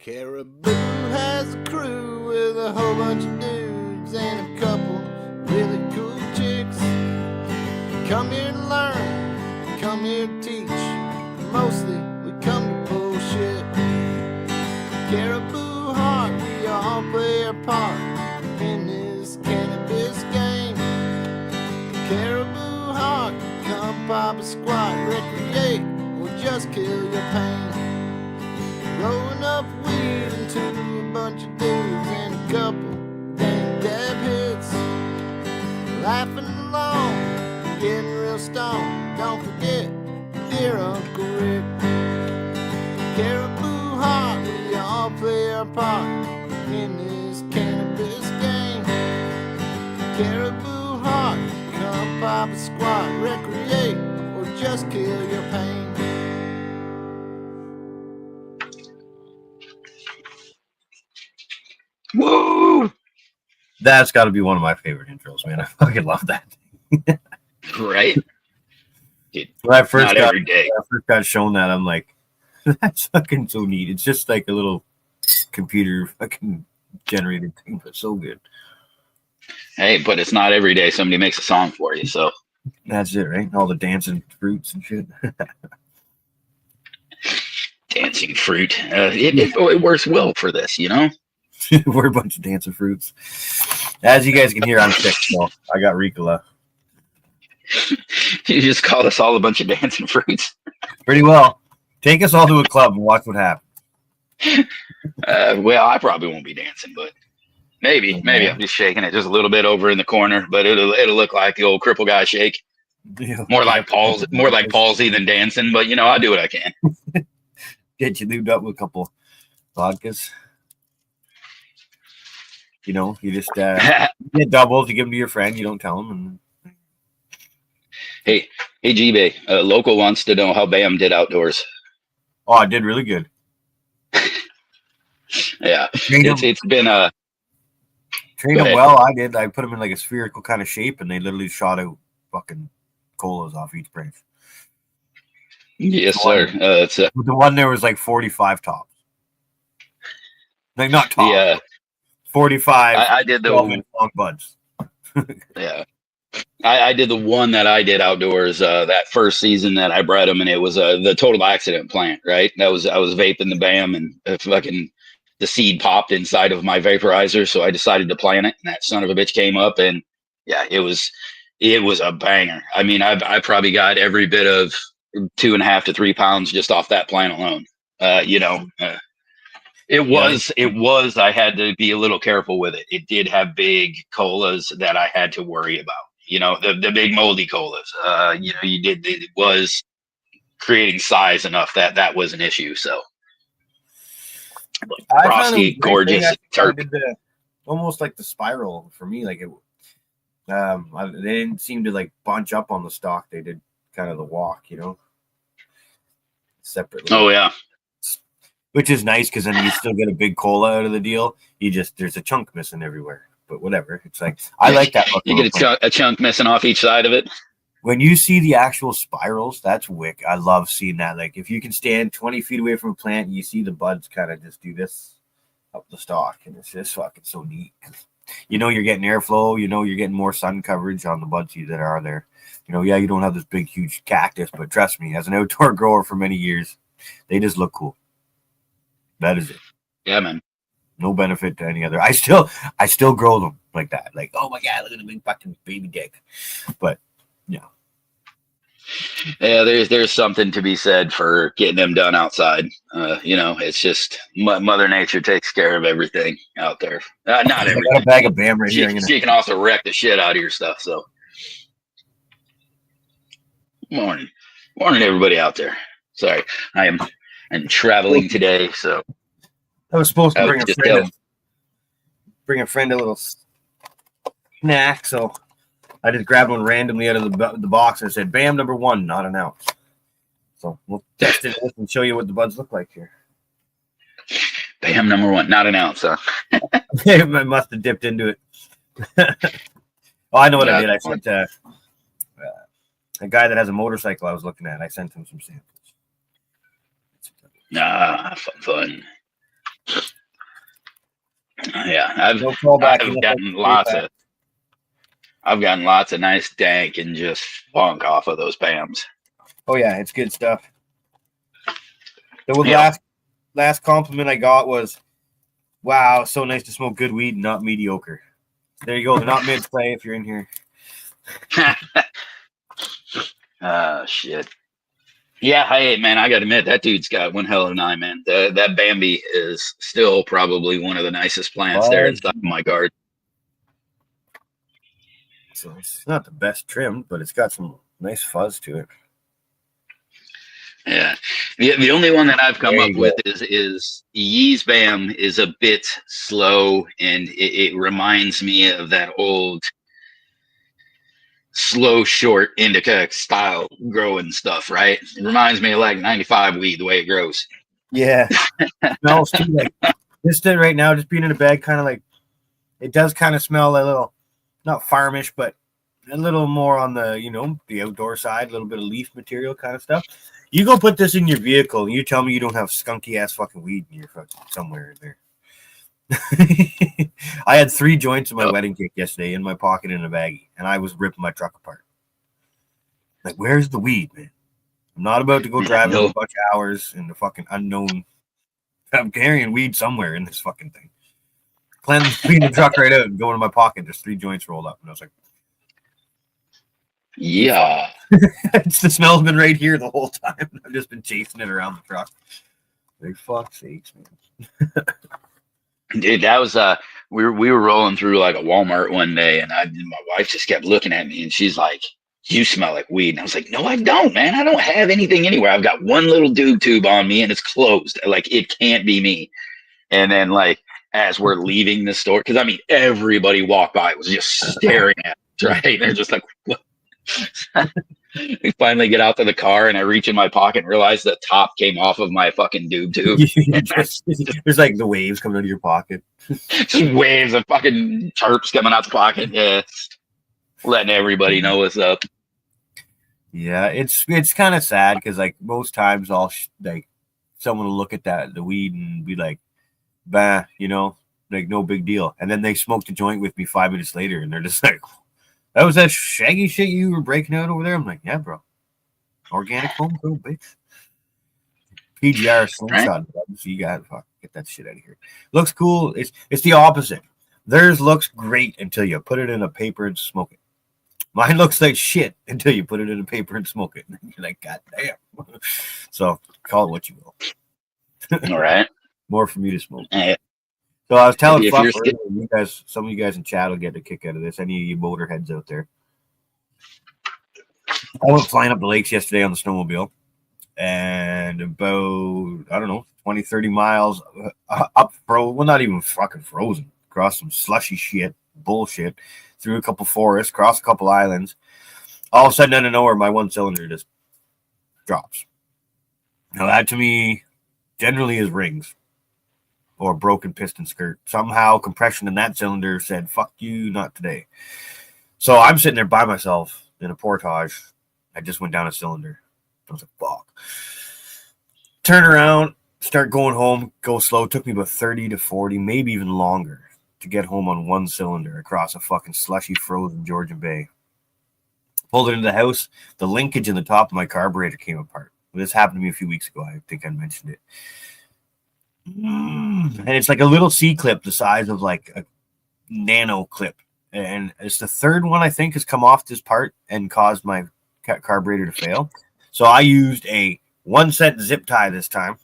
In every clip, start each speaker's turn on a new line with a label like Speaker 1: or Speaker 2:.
Speaker 1: Caribou has a crew with a whole bunch of dudes and a couple really cool chicks. Come here to learn, come here to teach. Mostly we come to bullshit. Caribou heart, we all play our part in this cannabis game. Caribou heart, come pop a squat, recreate, or just kill your pain. Rolling up weed into a bunch of dudes and a couple dang dab hits. Laughing along, getting real stoned. Don't forget, dear Uncle Rick. Caribou heart, we all play our part in this cannabis game. Caribou heart, come pop a squat, recreate, or just kill your pain.
Speaker 2: Woo!
Speaker 3: That's got to be one of my favorite intros, man. I fucking love that.
Speaker 2: Right?
Speaker 3: When I first got shown that, I'm like, that's fucking so neat. It's just like a little computer fucking generated thing, but so good.
Speaker 2: Hey, but it's not every day somebody makes a song for you, so.
Speaker 3: That's it, right? All the dancing fruits and shit.
Speaker 2: Dancing fruit. It works well for this, you know?
Speaker 3: We're a bunch of dancing fruits. As you guys can hear, I'm sick, so I got Ricola.
Speaker 2: You just called us all a bunch of dancing fruits.
Speaker 3: Pretty well. Take us all to a club and watch what happens.
Speaker 2: Well, I probably won't be dancing, but maybe I'm just shaking it just a little bit over in the corner, but it'll look like the old cripple guy shake.
Speaker 3: Yeah.
Speaker 2: More like palsy than dancing, but you know, I do what I can.
Speaker 3: Get you lubed up with a couple vodkas. You know, you just get doubles, you give them to your friend, you don't tell them. And...
Speaker 2: Hey, G-Bay, local wants to know how Bam did outdoors.
Speaker 3: Oh, I did really good.
Speaker 2: Yeah, it's been
Speaker 3: trained them well. I did. I put them in like a spherical kind of shape, and they literally shot out fucking colas off each branch.
Speaker 2: Yes, sir.
Speaker 3: With the one there was like 45 tops. Like not tops.
Speaker 2: Yeah.
Speaker 3: 45.
Speaker 2: I did the long
Speaker 3: buds.
Speaker 2: Yeah. I did the one that I did outdoors that first season that I bred them, and it was the total accident plant, right? I was vaping the Bam, and fucking the seed popped inside of my vaporizer, so I decided to plant it, and that son of a bitch came up, and yeah, it was a banger. I mean, I probably got every bit of 2.5 to 3 pounds just off that plant alone. It was. I had to be a little careful with it. It did have big colas that I had to worry about. You know, the big moldy colas. It was creating size enough that was an issue. So, frosty, gorgeous,
Speaker 3: almost like the spiral for me. Like it, they didn't seem to like bunch up on the stalk. They did kind of the walk, you know, separately.
Speaker 2: Oh yeah.
Speaker 3: Which is nice because then you still get a big cola out of the deal. There's a chunk missing everywhere, but whatever. It's like I like that.
Speaker 2: You get a chunk missing off each side of it.
Speaker 3: When you see the actual spirals, that's wick. I love seeing that. Like if you can stand 20 feet away from a plant, and you see the buds kind of just do this up the stalk, and it's just fucking so neat. You know you're getting airflow. You know you're getting more sun coverage on the buds that are there. You know, yeah, you don't have this big, huge cactus, but trust me, as an outdoor grower for many years, they just look cool. That is it.
Speaker 2: Yeah, man.
Speaker 3: No benefit to any other. I still grow them like that. Like, oh my god, look at the big fucking baby dick. But yeah.
Speaker 2: Yeah, there's something to be said for getting them done outside. It's just Mother Nature takes care of everything out there. Not everything.
Speaker 3: I got a bag of Bam right here.
Speaker 2: She can also wreck the shit out of your stuff. So, morning, everybody out there. Sorry, I'm traveling today, so
Speaker 3: I was supposed to bring a friend a little snack, so I just grabbed one randomly out of the box and said, "Bam, number 1, not an ounce." So we'll test it and show you what the buds look like here.
Speaker 2: Bam, number 1, not an ounce, huh?
Speaker 3: I must have dipped into it. Oh, I know what I did. I sent a guy that has a motorcycle I was looking at. I sent him some samples.
Speaker 2: Fun. Yeah,
Speaker 3: No fallback.
Speaker 2: I've gotten lots of nice dank and just funk off of those BAMs.
Speaker 3: Oh yeah, it's good stuff. The
Speaker 2: Yep.
Speaker 3: last compliment I got was, "Wow, so nice to smoke good weed, not mediocre." There you go. Not mid-play if you're in here.
Speaker 2: Shit. Yeah, hey man, I gotta admit that dude's got one hell of an eye, man. That Bambi is still probably one of the nicest plants there inside of my garden.
Speaker 3: So it's not the best trimmed, but it's got some nice fuzz to it.
Speaker 2: Yeah. The only one that I've come
Speaker 3: There
Speaker 2: up
Speaker 3: you
Speaker 2: with is Yee's Bam is a bit slow, and it reminds me of that old slow, short indica style growing stuff, right? It reminds me of like 95 weed, the way it grows.
Speaker 3: Yeah. Smells too like this right now, just being in a bag, kind of like it does kind of smell a little, not farmish, but a little more on the, you know, the outdoor side, a little bit of leaf material kind of stuff. You go put this in your vehicle and you tell me you don't have skunky ass fucking weed in your fucking somewhere in there. I had 3 joints of my wedding cake yesterday in my pocket in a baggie, and I was ripping my truck apart. Like, where's the weed, man? I'm not about to go driving a bunch of hours in the fucking unknown. I'm carrying weed somewhere in this fucking thing. Clean the truck right out and go into my pocket. There's 3 joints rolled up, and I was like,
Speaker 2: yeah.
Speaker 3: It's the smell's been right here the whole time. I've just been chasing it around the truck. Like, fuck's sakes, man.
Speaker 2: Dude, that was we were rolling through like a Walmart one day, and my wife just kept looking at me, and she's like, "You smell like weed." And I was like, "No, I don't, man. I don't have anything anywhere. I've got one little doob tube on me, and it's closed. Like, it can't be me." And then, like, as we're leaving the store, because I mean, everybody walked by was just staring at us, right? They're just like, "What?" We finally get out to the car, and I reach in my pocket and realize the top came off of my fucking doob tube.
Speaker 3: There's like the waves coming out of your pocket.
Speaker 2: Just waves of fucking terps coming out the pocket. Yeah, letting everybody know what's up.
Speaker 3: Yeah, it's kind of sad because like most times like someone will look at the weed and be like, "Bah," you know, like no big deal. And then they smoked a joint with me 5 minutes later, and they're just like, "That was that shaggy shit you were breaking out over there?" I'm like, "Yeah, bro. Organic home grown, bitch. PGR slingshot, right? So you gotta get that shit out of here." Looks cool. It's the opposite. Theirs looks great until you put it in a paper and smoke it. Mine looks like shit until you put it in a paper and smoke it. You're like, God damn. So call it what you will.
Speaker 2: All right.
Speaker 3: More for me to smoke. So I was telling Fluff earlier, some of you guys in chat will get a kick out of this. Any of you motorheads out there. I went flying up the lakes yesterday on the snowmobile, and about, I don't know, 20, 30 miles up, not even fucking frozen, across some slushy shit, bullshit, through a couple forests, across a couple islands. All of a sudden, out of nowhere, my one cylinder just drops. Now, that to me generally is rings or broken piston skirt. Somehow, compression in that cylinder said, "Fuck you, not today." So I'm sitting there by myself in a portage. I just went down a cylinder. I was like, fuck. Turn around, start going home, go slow. It took me about 30 to 40, maybe even longer to get home on one cylinder across a fucking slushy, frozen Georgian Bay. Pulled it into the house. The linkage in the top of my carburetor came apart. This happened to me a few weeks ago. I think I mentioned it. And it's like a little C-clip the size of like a nano clip. And it's the third one, I think, has come off this part and caused my carburetor to fail. So I used a 1-cent zip tie this time.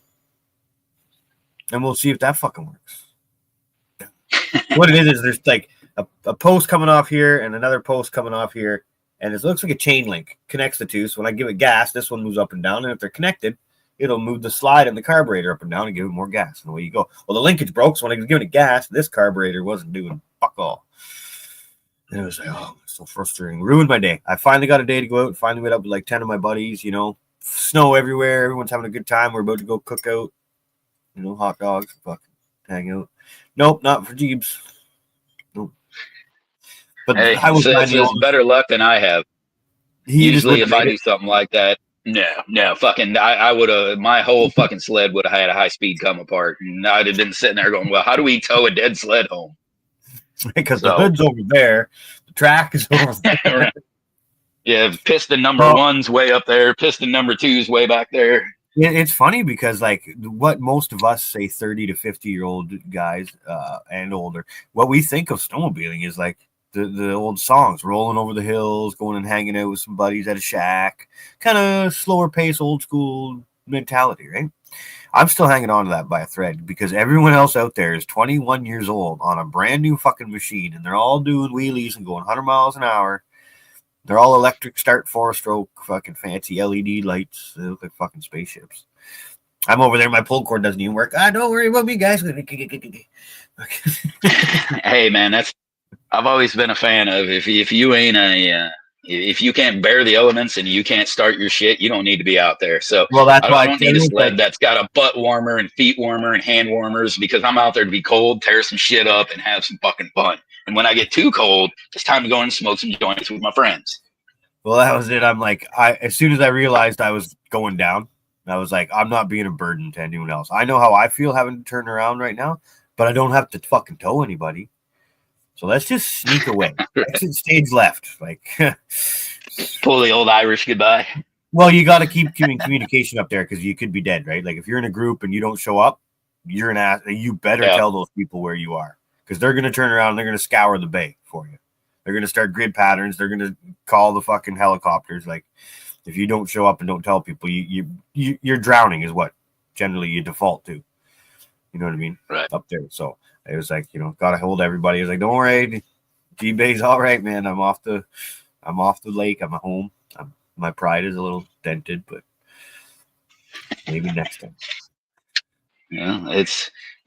Speaker 3: And we'll see if that fucking works. What it is there's like a post coming off here and another post coming off here. And it looks like a chain link connects the two. So when I give it gas, this one moves up and down. And if they're connected, it'll move the slide in the carburetor up and down and give it more gas. And away you go. Well, the linkage broke. So when I was giving it gas, this carburetor wasn't doing fuck all. And it was like, oh, so frustrating. Ruined my day. I finally got a day to go out. Finally went up with like 10 of my buddies, you know, snow everywhere. Everyone's having a good time. We're about to go cook out, you know, hot dogs, fucking hang out. Nope, not for Jeebs. Nope. But
Speaker 2: hey,
Speaker 3: I was
Speaker 2: so better luck than I have. Usually if I do something like that, No, fucking, I would have, my whole fucking sled would have had a high speed come apart, and I'd have been sitting there going, well, how do we tow a dead sled home?
Speaker 3: Because the
Speaker 2: So,
Speaker 3: hood's over there, the track is over there.
Speaker 2: yeah, piston number
Speaker 3: Well,
Speaker 2: one's way up there, piston number two's way back there.
Speaker 3: it's funny because like what most of us say 30 to 50-year-old guys and older, what we think of snowmobiling is like the old songs, rolling over the hills, going and hanging out with some buddies at a shack, kind of slower pace, old school mentality, right? I'm still hanging on to that by a thread because everyone else out there is 21 years old on a brand new fucking machine, and they're all doing wheelies and going 100 miles an hour. They're all electric start 4-stroke, fucking fancy LED lights. They look like fucking spaceships. I'm over there. My pull cord doesn't even work. Don't worry about me, guys.
Speaker 2: Hey, man, I've always been a fan of if you ain't if you can't bear the elements and you can't start your shit, you don't need to be out there. So
Speaker 3: Well, that's why
Speaker 2: I don't need a sled that's got a butt warmer and feet warmer and hand warmers, because I'm out there to be cold, tear some shit up, and have some fucking fun. And when I get too cold, it's time to go and smoke some joints with my friends.
Speaker 3: Well, that was it. I'm like, as soon as I realized I was going down, I was like, I'm not being a burden to anyone else. I know how I feel having to turn around right now, but I don't have to fucking tow anybody. So let's just sneak away. Exit stage left. Like,
Speaker 2: pull the old Irish goodbye.
Speaker 3: Well, you got to keep communication up there because you could be dead, right? Like if you're in a group and you don't show up, you're an ass. You better tell those people where you are, because they're going to turn around and they're going to scour the bay for you. They're going to start grid patterns. They're going to call the fucking helicopters. Like if you don't show up and don't tell people, you're drowning is what generally you default to. You know what I mean?
Speaker 2: Right.
Speaker 3: Up there. So it was like, got to hold everybody. It was like, don't worry, G-Bay's all right, man. I'm off the lake. I'm at home. My pride is a little dented, but maybe next time.
Speaker 2: Yeah,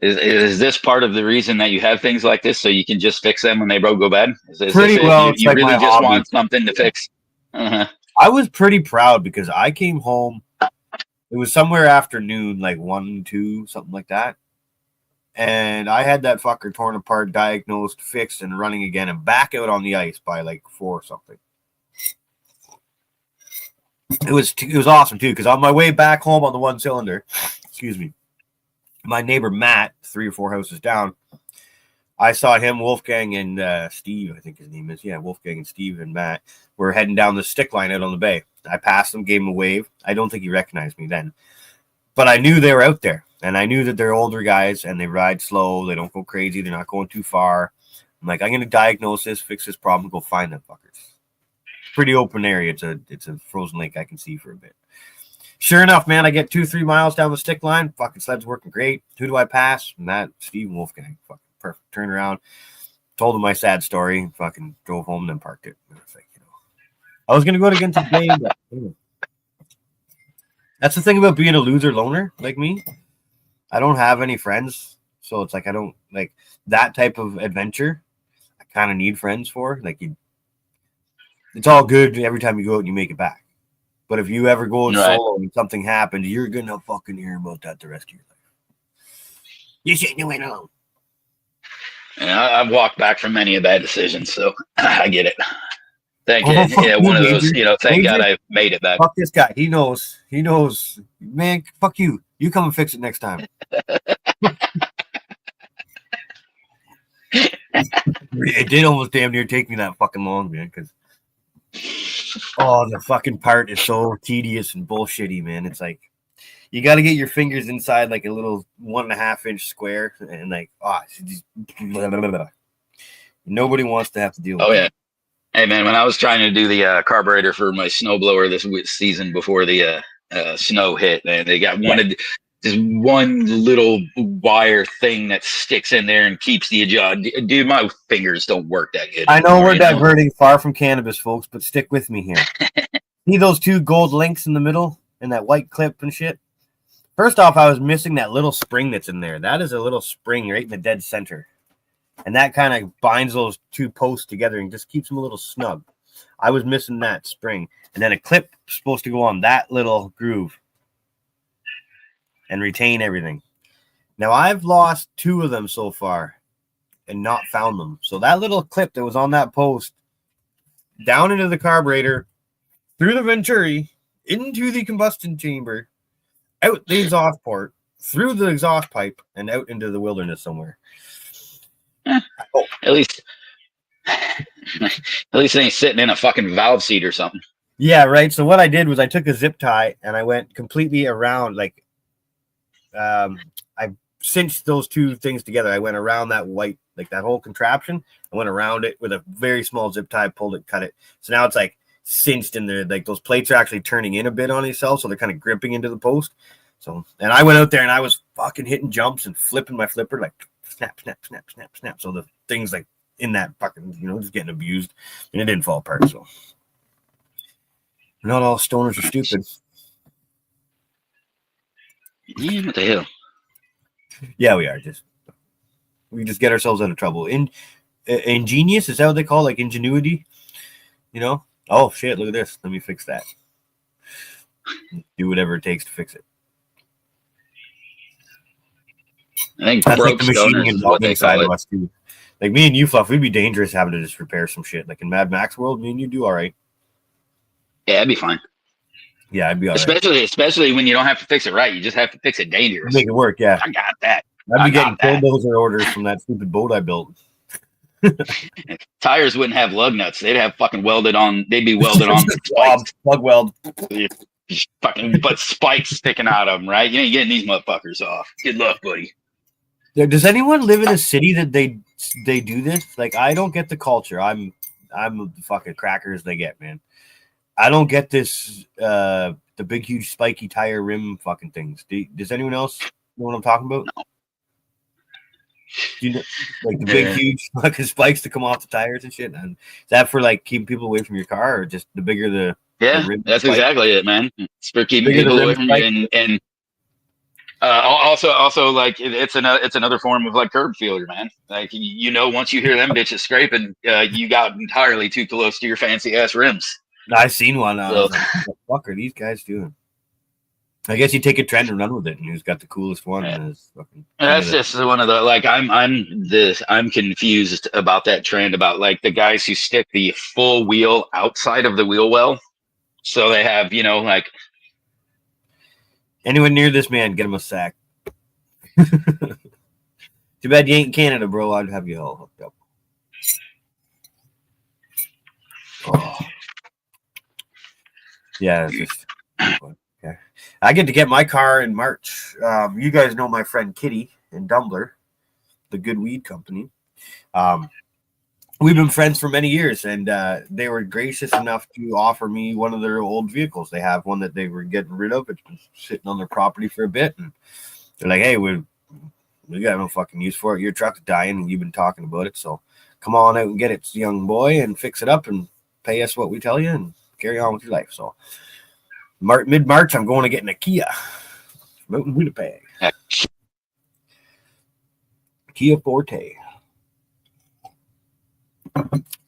Speaker 2: is this part of the reason that you have things like this, so you can just fix them when they go bad?
Speaker 3: Pretty well.
Speaker 2: You
Speaker 3: like
Speaker 2: really just
Speaker 3: hobby.
Speaker 2: Want something to fix. Uh-huh.
Speaker 3: I was pretty proud because I came home. It was somewhere after noon, like 1, 2, something like that. And I had that fucker torn apart, diagnosed, fixed, and running again, and back out on the ice by like 4 or something. It was awesome too, because on my way back home on the 1-cylinder, excuse me, my neighbor Matt, 3 or 4 houses down, I saw him, Wolfgang, and Steve, I think his name is. Yeah, Wolfgang and Steve and Matt were heading down the stick line out on the bay. I passed them, gave him a wave. I don't think he recognized me then, but I knew they were out there, and I knew that they're older guys and they ride slow. They don't go crazy. They're not going too far. I'm like, I'm going to diagnose this, fix this problem, go find them fuckers. Pretty open area. It's a frozen lake I can see for a bit. Sure enough, man, I get 2-3 miles down the stick line. Fucking sled's working great. Who do I pass? Matt, Steve, and Wolfgang. Fucking perfect. Turned around, told him my sad story, fucking drove home, and then parked it. And I was like, I was gonna go again today, but that's the thing about being a loser loner like me. I don't have any friends, so it's like I don't like that type of adventure. I kind of need friends for. Like it's all good every time you go out and you make it back. But if you ever go solo and something happens, you're gonna fucking hear about that the rest of your life. You shouldn't have went alone.
Speaker 2: Yeah, I've walked back from many of bad decisions, so I get it. Thank you. Yeah, one of those, thank God I made it back.
Speaker 3: Fuck this guy. He knows. Man, fuck you. You come and fix it next time. It did almost damn near take me that fucking long, man, because the fucking part is so tedious and bullshitty, man. It's like you got to get your fingers inside like a little 1.5-inch square, and like blah, blah, blah. Nobody wants to have to deal with
Speaker 2: yeah. Hey man, when I was trying to do the carburetor for my snowblower this season before the snow hit, and they wanted this one little wire thing that sticks in there and keeps the adjust. Dude, my fingers don't work that good.
Speaker 3: I know we're diverting far from cannabis, folks, but stick with me here. See those 2 gold links in the middle and that white clip and shit? First off, I was missing that little spring that's in there. That is a little spring right in the dead center. And that kind of binds those 2 posts together and just keeps them a little snug. I was missing that spring. And then a clip supposed to go on that little groove and retain everything. Now, I've lost 2 of them so far and not found them. So that little clip that was on that post, down into the carburetor, through the Venturi, into the combustion chamber, out the exhaust port, through the exhaust pipe, and out into the wilderness somewhere.
Speaker 2: At least it ain't sitting in a fucking valve seat or something.
Speaker 3: Yeah, right. So what I did was I took a zip tie and I went completely around, like, I cinched those two things together. I went around that white, like that whole contraption. I went around it with a very small zip tie, pulled it, cut it. So now it's like cinched in there. Like those plates are actually turning in a bit on themselves, so they're kind of gripping into the post. So, and I went out there and I was fucking hitting jumps and flipping my flipper, like snap, snap, snap, snap, snap. So the thing's like in that fucking, just getting abused, and it didn't fall apart. So not all stoners are stupid.
Speaker 2: Yeah, what the hell?
Speaker 3: Yeah, we are. We just get ourselves out of trouble. Ingenious, is that what they call, like, ingenuity? Oh shit, look at this. Let me fix that. Do whatever it takes to fix it.
Speaker 2: I think
Speaker 3: That's
Speaker 2: broke
Speaker 3: like the machining
Speaker 2: stoners
Speaker 3: and
Speaker 2: is what they
Speaker 3: welding side
Speaker 2: call
Speaker 3: of
Speaker 2: it.
Speaker 3: us too. Like me and you, Fluff, we'd be dangerous having to just repair some shit. Like in Mad Max world, me and you do all right.
Speaker 2: Yeah, it'd be fine.
Speaker 3: Yeah, I'd be all right.
Speaker 2: Especially when you don't have to fix it right. You just have to fix it dangerous.
Speaker 3: Make it work, yeah.
Speaker 2: I got that.
Speaker 3: I'd be getting bulldozer orders from that stupid boat I built.
Speaker 2: Tires wouldn't have lug nuts. They'd have fucking welded on. They'd be welded on spikes.
Speaker 3: Plug weld.
Speaker 2: Fucking but spikes sticking out of them, right? You ain't getting these motherfuckers off. Good luck, buddy.
Speaker 3: Does anyone live in a city that they do this? Like, I don't get the culture. I'm the fucking crackers they get, man. I don't get this. The big, huge, spiky tire rim fucking things. Does anyone else know what I'm talking about?
Speaker 2: No.
Speaker 3: Do you know, like the big, huge fucking spikes to come off the tires and shit? And is that for like keeping people away from your car, or just the bigger the rim
Speaker 2: that's
Speaker 3: spike?
Speaker 2: Exactly it, man. It's for keeping people away from you, and also like it's another form of like curb failure, man. Like once you hear them bitches scraping, you got entirely too close to your fancy ass rims.
Speaker 3: I seen one. I was like, what the fuck are these guys doing? I guess you take a trend and run with it, and who's got the coolest one?
Speaker 2: Yeah.
Speaker 3: Is fucking
Speaker 2: that's just one of the like I'm confused about that trend about like the guys who stick the full wheel outside of the wheel well, so they have like
Speaker 3: anyone near this man, get him a sack. Too bad you ain't in Canada, bro. I'd have you all hooked up. Oh. Yeah, it's just okay. I get to get my car in March. You guys know my friend Kitty in Dumbler, the Good Weed Company. We've been friends for many years, and they were gracious enough to offer me one of their old vehicles. They have one that they were getting rid of. It's been sitting on their property for a bit, and they're like, "Hey, we got no fucking use for it. Your truck's dying, and you've been talking about it. So come on out and get it, young boy, and fix it up and pay us what we tell you, and carry on with your life." So mid-March, I'm going to get a Kia out in Winnipeg. Kia Forte.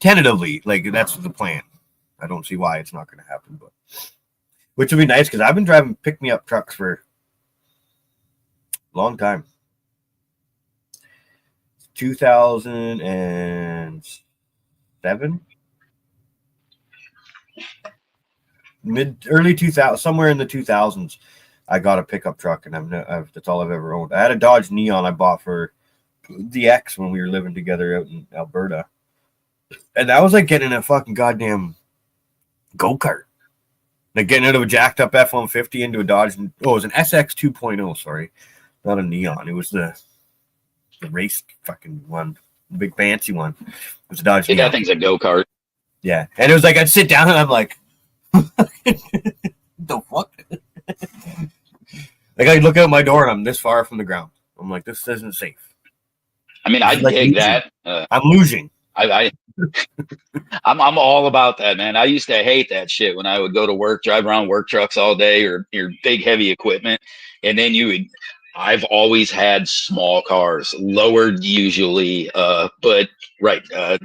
Speaker 3: Tentatively, like that's the plan. I don't see why it's not going to happen, but which would be nice because I've been driving pick-me-up trucks for a long time. 2007, early 2000, somewhere in the 2000s. I got a pickup truck, and that's all I've ever owned. I had a Dodge Neon I bought for the ex when we were living together out in Alberta. And that was like getting a fucking goddamn go-kart. Like getting out of a jacked up F-150 into a Dodge. Oh, it was an SX 2.0, sorry. Not a Neon. It was the race fucking one. The big fancy one. It was a Dodge Neon.
Speaker 2: That thing's a go-kart.
Speaker 3: Yeah. And it was like I'd sit down and I'm like, the fuck? Like I'd look out my door and I'm this far from the ground. I'm like, this isn't safe.
Speaker 2: I mean, I
Speaker 3: like
Speaker 2: dig
Speaker 3: losing.
Speaker 2: that.
Speaker 3: I'm losing.
Speaker 2: I'm all about that, man. I used to hate that shit when I would go to work, drive around work trucks all day or your big heavy equipment, and then I've always had small cars, lowered usually, but right, a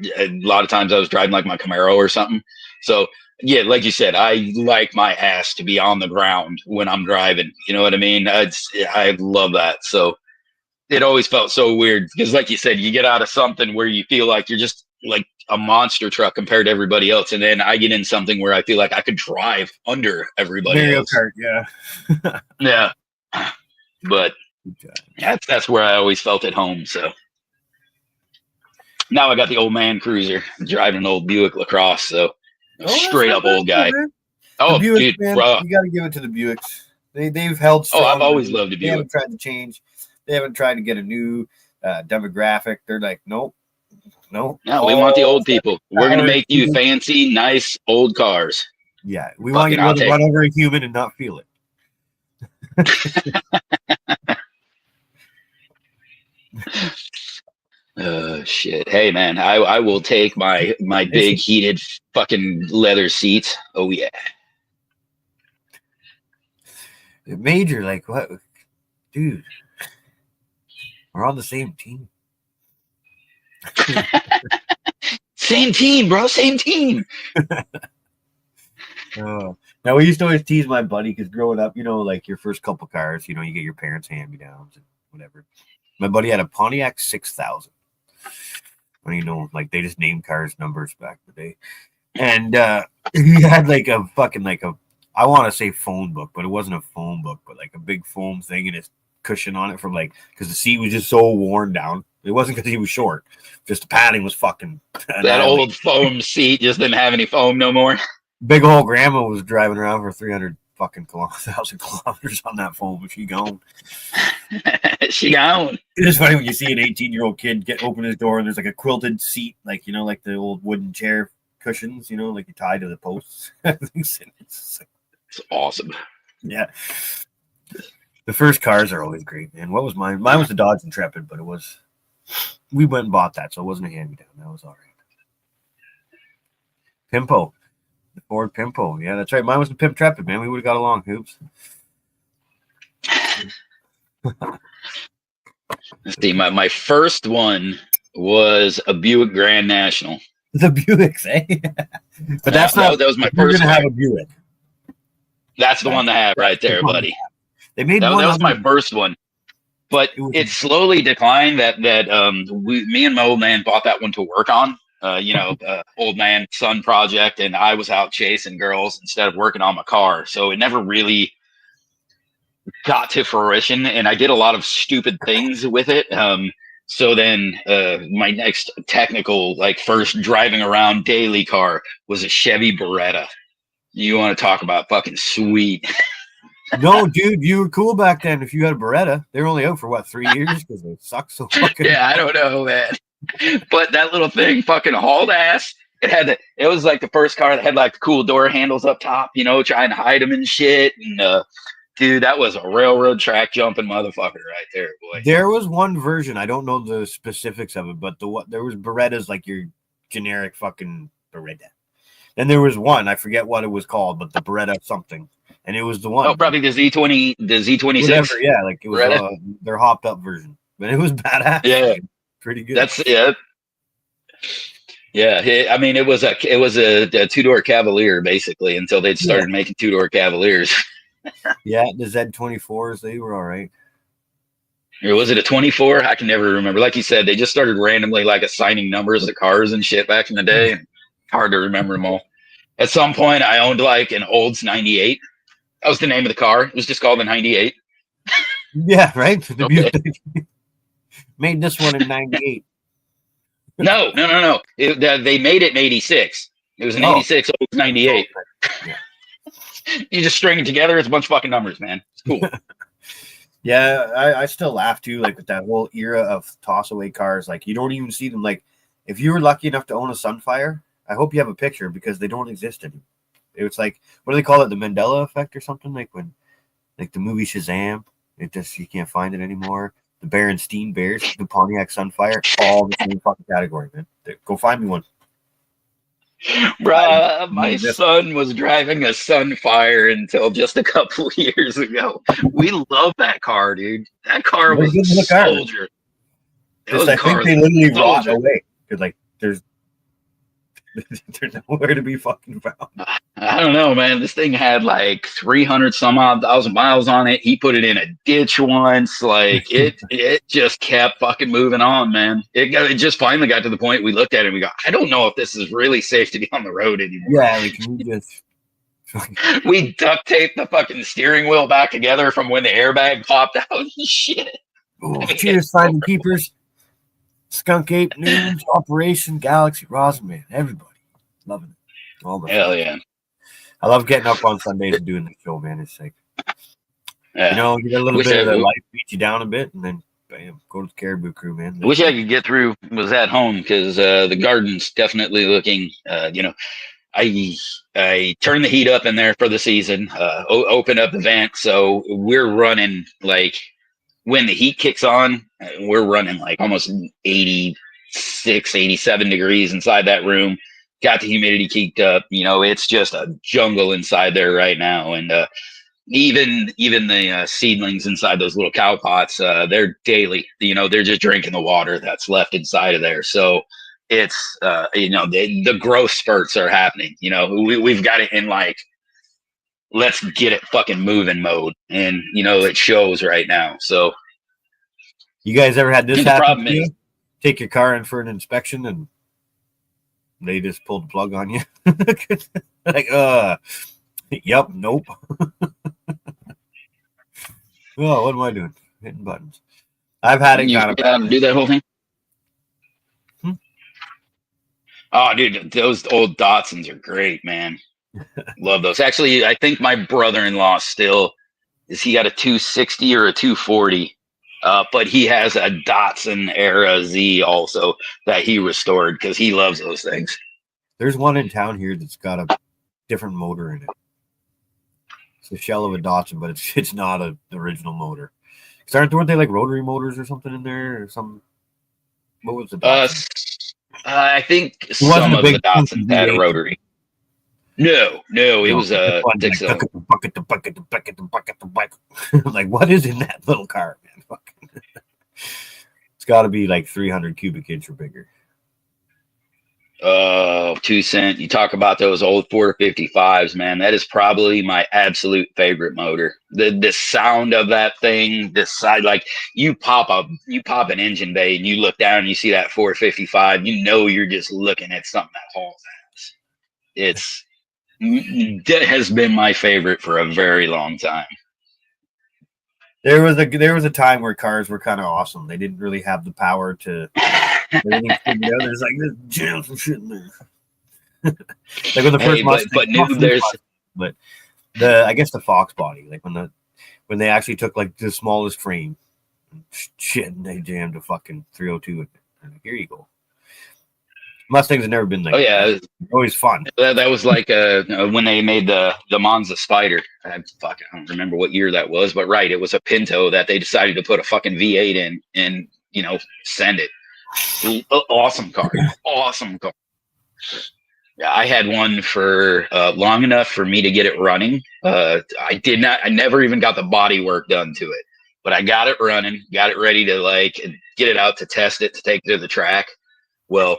Speaker 2: lot of times I was driving like my Camaro or something. So yeah, like you said, I like my ass to be on the ground when I'm driving. You know what I mean? I love that. So it always felt so weird because, like you said, you get out of something where you feel like you're just like a monster truck compared to everybody else, and then I get in something where I feel like I could drive under everybody
Speaker 3: Mario
Speaker 2: else.
Speaker 3: Kart, yeah.
Speaker 2: Yeah, but that's where I always felt at home. So now I got the old man cruiser, driving an old Buick LaCrosse. So straight up old guy.
Speaker 3: Man.
Speaker 2: Oh,
Speaker 3: the Buicks,
Speaker 2: dude,
Speaker 3: man,
Speaker 2: bro.
Speaker 3: you got to give it to the Buicks. They've held strong.
Speaker 2: Oh, I've always loved the
Speaker 3: They haven't
Speaker 2: Buick.
Speaker 3: tried to change. They haven't tried to get a new demographic. They're like, nope.
Speaker 2: No, we want the old people. We're gonna make you fancy, nice old cars.
Speaker 3: Yeah, we want you to be able to run over a human and not feel it.
Speaker 2: Shit. Hey, man, I will take my big heated fucking leather seats. Oh yeah.
Speaker 3: Major, like what, dude? We're on the same team.
Speaker 2: Same team, bro. Same team.
Speaker 3: Now we used to always tease my buddy because growing up, you know, like your first couple cars, you know, you get your parents' hand-me-downs and whatever. My buddy had a Pontiac 6000. Well, you know, like they just named cars numbers back in the day, and he had like a fucking I want to say phone book, but it wasn't a phone book, but like a big foam thing and his cushion on it from like because the seat was just so worn down. It wasn't because he was short, just the padding was fucking.
Speaker 2: That old foam seat just didn't have any foam no more.
Speaker 3: Big old grandma was driving around for 300,000 kilometers on that phone, but she gone.
Speaker 2: She gone.
Speaker 3: It's funny when you see an 18-year-old kid open his door and there's like a quilted seat, like you know, like the old wooden chair cushions, you know, like you tie to the posts.
Speaker 2: It's awesome.
Speaker 3: Yeah. The first cars are always great, man. What was mine? Mine was the Dodge Intrepid, but we went and bought that, so it wasn't a hand-me-down. That was all right. Pimpo. The Ford Pimpo. Yeah, that's right. Mine was the Pimp Trepid, man. We would have got along, Hoops.
Speaker 2: Let's see. My first one was a Buick Grand National.
Speaker 3: The Buicks, eh? But that's not.
Speaker 2: That was my
Speaker 3: You're
Speaker 2: first
Speaker 3: gonna
Speaker 2: one.
Speaker 3: have a Buick.
Speaker 2: That's the one to have right there, buddy.
Speaker 3: They made
Speaker 2: that was my first one, but it slowly declined. Me and my old man bought that one to work on. Old man son project, and I was out chasing girls instead of working on my car, so it never really got to fruition. And I did a lot of stupid things with it. So then my next technical, like first driving around daily car was a Chevy Beretta. You want to talk about fucking sweet?
Speaker 3: No, dude, you were cool back then. If you had a Beretta, they were only out for what 3 years because they suck so fucking.
Speaker 2: Yeah, I don't know, man. But that little thing fucking hauled ass. It was like the first car that had like the cool door handles up top, you know, trying to hide them and shit. And dude, that was a railroad track jumping motherfucker right there, boy.
Speaker 3: There was one version, I don't know the specifics of it, but there was Berettas like your generic fucking Beretta. Then there was one, I forget what it was called, but the Beretta something. And it was the one.
Speaker 2: Oh, probably the Z20, the Z26.
Speaker 3: Whatever, yeah, like it was their hopped up version. But it was badass.
Speaker 2: Yeah.
Speaker 3: Pretty good.
Speaker 2: That's it. Yeah. I mean, it was a two-door Cavalier basically until they started making two-door Cavaliers.
Speaker 3: Yeah, the Z24s, they were all right.
Speaker 2: Or was it a 24? I can never remember. Like you said, they just started randomly like assigning numbers to cars and shit back in the day. Hard to remember them all. At some point, I owned like an Olds 98. That was the name of the car. It was just called the 98.
Speaker 3: Yeah, right?
Speaker 2: Okay.
Speaker 3: Made this one in 98.
Speaker 2: No. They made it in 86. It was an 86 Olds 98.
Speaker 3: Yeah.
Speaker 2: You just string it together. It's a bunch of fucking numbers, man. It's cool.
Speaker 3: Yeah, I still laugh too, like with that whole era of toss away cars. Like you don't even see them. Like if you were lucky enough to own a Sunfire, I hope you have a picture because they don't exist anymore. It's like, what do they call it? The Mandela effect or something? Like when, like the movie Shazam, you can't find it anymore. The Berenstein Bears, the Pontiac Sunfire, all the same fucking category, man. Go find me one.
Speaker 2: Bruh, my son was driving a Sunfire until just a couple of years ago. We love that car, dude. That car was a soldier.
Speaker 3: I think they literally rot away. Because like there's They're nowhere to be fucking found.
Speaker 2: I don't know, man. This thing had like 300 some odd thousand miles on it. He put it in a ditch once. Like it just kept fucking moving on, man. It just finally got to the point we looked at it and we go, I don't know if this is really safe to be on the road anymore.
Speaker 3: Yeah, like can we just
Speaker 2: we duct taped the fucking steering wheel back together from when the airbag popped out. Shit.
Speaker 3: oh, cheers, finding keepers. Skunk Ape News, Operation Galaxy Rosin, everybody loving it. All the
Speaker 2: Hell
Speaker 3: fun.
Speaker 2: yeah.
Speaker 3: I love getting up on Sundays and doing the show, man. It's like,
Speaker 2: Yeah.
Speaker 3: you know, you get a little
Speaker 2: Wish
Speaker 3: bit
Speaker 2: I
Speaker 3: of the
Speaker 2: would-
Speaker 3: life, beat you down a bit, and then bam, go to the Caribou Crew, man.
Speaker 2: I wish I could get through was at home because the garden's definitely looking you know, I turned the heat up in there for the season, opened up the vent, so we're running like when the heat kicks on, we're running like almost 86, 87 degrees inside that room. Got the humidity kicked up. You know, it's just a jungle inside there right now. And even the seedlings inside those little cow pots, they're daily. You know, they're just drinking the water that's left inside of there. So it's you know, the growth spurts are happening. You know, we've got it in like let's get it fucking moving mode, and you know it shows right now. So
Speaker 3: You guys ever had this
Speaker 2: the
Speaker 3: happen
Speaker 2: problem
Speaker 3: to you?
Speaker 2: is,
Speaker 3: Take your car in for an inspection and they just pulled the plug on you? Like, yep, nope. Oh, what am I doing? Hitting buttons. I've had it
Speaker 2: you
Speaker 3: kind of
Speaker 2: get out and do that whole thing.
Speaker 3: Hmm?
Speaker 2: Oh, dude, those old Datsuns are great, man. Love those. Actually, I think my brother-in-law still he got a 260 or a 240, but he has a Datsun Era Z also that he restored because he loves those things.
Speaker 3: There's one in town here that's got a different motor in it. It's a shell of a Datsun, but it's not the original motor. Weren't they like rotary motors or something in there or some? What was the Datsun?
Speaker 2: I think
Speaker 3: wasn't
Speaker 2: some
Speaker 3: a
Speaker 2: of the
Speaker 3: big
Speaker 2: Datsuns had a
Speaker 3: V8.
Speaker 2: rotary. No, it was a six cylinder.
Speaker 3: Like, what is in that little car, man? Fucking. It's got to be like 300 cubic inch or bigger.
Speaker 2: Oh, 2 cent. You talk about those old 455s, man. That is probably my absolute favorite motor. The sound of that thing, this side, like you pop an engine bay and you look down and you see that 455, you know you're just looking at something that hauls ass. That has been my favorite for a very long time.
Speaker 3: There was a time where cars were kind of awesome. They didn't really have the power to everything figured out. There's like this jam some shit in there. Like when the first Mustang, but I guess the Fox body, like when they actually took like the smallest frame, shit, and they jammed a fucking 302 in it. And here you go. Mustangs have never been like.
Speaker 2: Oh yeah,
Speaker 3: always fun.
Speaker 2: That was like when they made the Monza Spider. I don't remember what year that was, but right, it was a Pinto that they decided to put a fucking V8 in and you know send it. Awesome car, awesome car. Yeah, I had one for long enough for me to get it running. I never even got the body work done to it, but I got it running, got it ready to like get it out to test it to take it to the track. Well,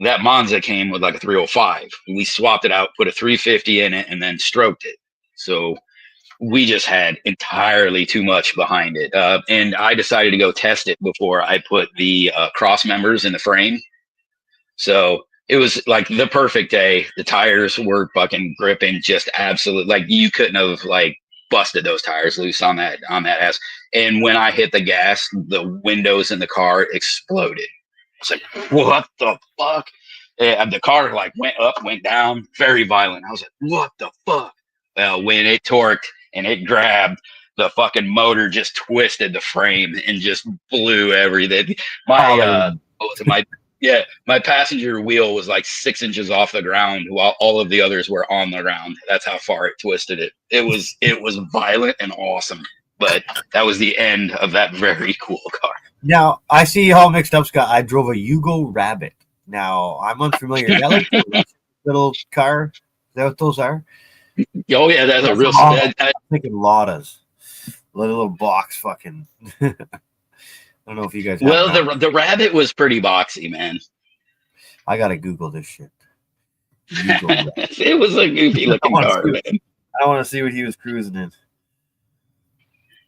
Speaker 2: that Monza came with like a 305. We swapped it out, put a 350 in it, and then stroked it. So we just had entirely too much behind it. And I decided to go test it before I put the cross members in the frame. So it was like the perfect day. The tires were fucking gripping, just absolute. Like you couldn't have like busted those tires loose on that ass. And when I hit the gas, the windows in the car exploded. It's like, what the fuck? And the car like went up, went down, very violent. I was like, what the fuck? Well, when it torqued and it grabbed, the fucking motor just twisted the frame and just blew everything. My passenger wheel was like 6 inches off the ground while all of the others were on the ground. That's how far it twisted it. It was violent and awesome. But that was the end of that very cool car.
Speaker 3: Now, I see you all mixed up, Scott. I drove a Yugo Rabbit. Now, I'm unfamiliar. Is that like a little car? Is that what those are?
Speaker 2: Oh, yeah, that's a real...
Speaker 3: I'm thinking Laudas. Little box fucking... I don't know if you guys...
Speaker 2: Well, the Rabbit was pretty boxy, man.
Speaker 3: I got to Google this shit. Yugo.
Speaker 2: It was a goofy looking car, man.
Speaker 3: I want to see what he was cruising in.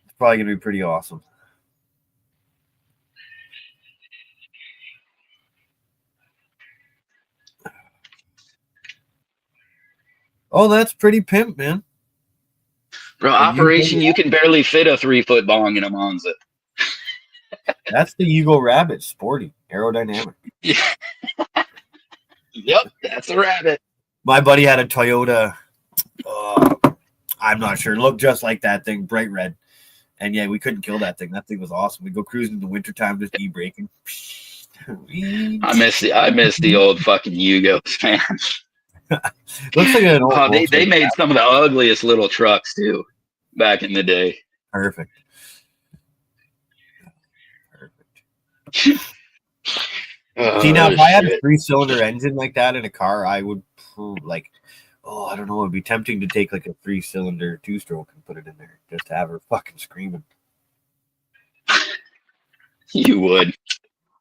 Speaker 3: It's probably gonna be pretty awesome. Oh, that's pretty pimp, man.
Speaker 2: Bro, Operation, you can barely fit a 3-foot bong in a Monza.
Speaker 3: That's the Yugo Rabbit, sporty, aerodynamic.
Speaker 2: Yeah. Yep, that's a rabbit.
Speaker 3: My buddy had a Toyota. I'm not sure. It looked just like that thing, bright red. And yeah, we couldn't kill that thing. That thing was awesome. We go cruising in the wintertime, just e-braking.
Speaker 2: I miss the old fucking Yugos, man.
Speaker 3: Looks like an old
Speaker 2: they made some of the ugliest little trucks too back in the day.
Speaker 3: Perfect.
Speaker 2: See,
Speaker 3: now if I had a 3-cylinder engine like that in a car, I would I don't know, it'd be tempting to take like a 3-cylinder 2-stroke and put it in there just to have her fucking screaming.
Speaker 2: You would.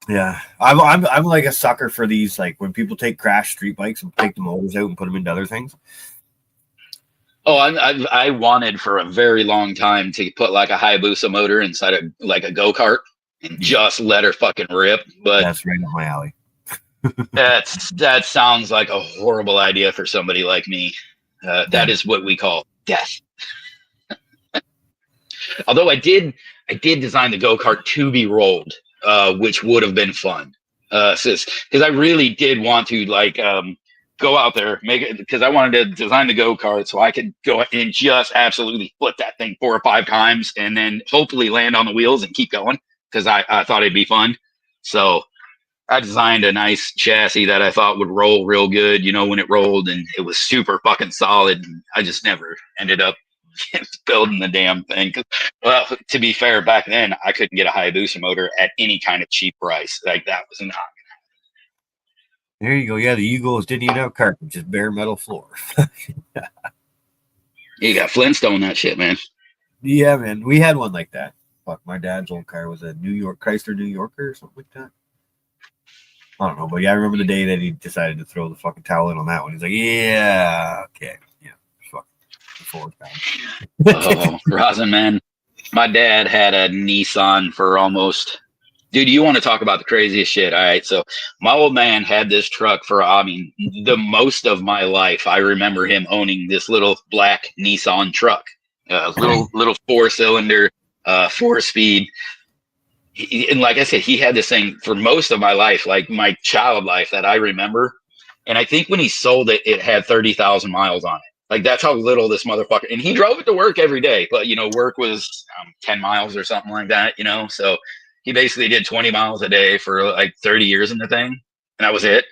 Speaker 3: Yeah, I'm like a sucker for these, like when people take crash street bikes and take the motors out and put them into other things.
Speaker 2: Oh, I wanted for a very long time to put like a Hayabusa motor inside of like a go-kart and just let her fucking rip. But
Speaker 3: that's right up my alley.
Speaker 2: that sounds like a horrible idea for somebody like me. That is what we call death. Although I did design the go-kart to be rolled. Which would have been fun, because I really did want to go out there, make it, because I wanted to design the go-kart so I could go and just absolutely flip that thing 4 or 5 times and then hopefully land on the wheels and keep going, because I thought it'd be fun. So I designed a nice chassis that I thought would roll real good, when it rolled, and it was super fucking solid. And I just never ended up building the damn thing. Well, to be fair, back then I couldn't get a Hayabusa motor at any kind of cheap price. Like, that was not gonna happen.
Speaker 3: There you go. Yeah, the Yugos didn't even have carpet, just bare metal floor.
Speaker 2: You got Flintstone that shit, man.
Speaker 3: Yeah, man. We had one like that. Fuck, my dad's old car was a Chrysler New Yorker or something like that. I don't know, but yeah, I remember the day that he decided to throw the fucking towel in on that one. He's like, yeah, okay.
Speaker 2: Oh, Rosin, man. My dad had a Nissan for almost... Dude, you want to talk about the craziest shit? All right, so my old man had this truck for, the most of my life. I remember him owning this little black Nissan truck. Little 4-cylinder, 4-speed. And like I said, he had this thing for most of my life, like my child life that I remember. And I think when he sold it, it had 30,000 miles on it. Like, that's how little this motherfucker, and he drove it to work every day, but work was 10 miles or something like that, so he basically did 20 miles a day for like 30 years in the thing, and that was it.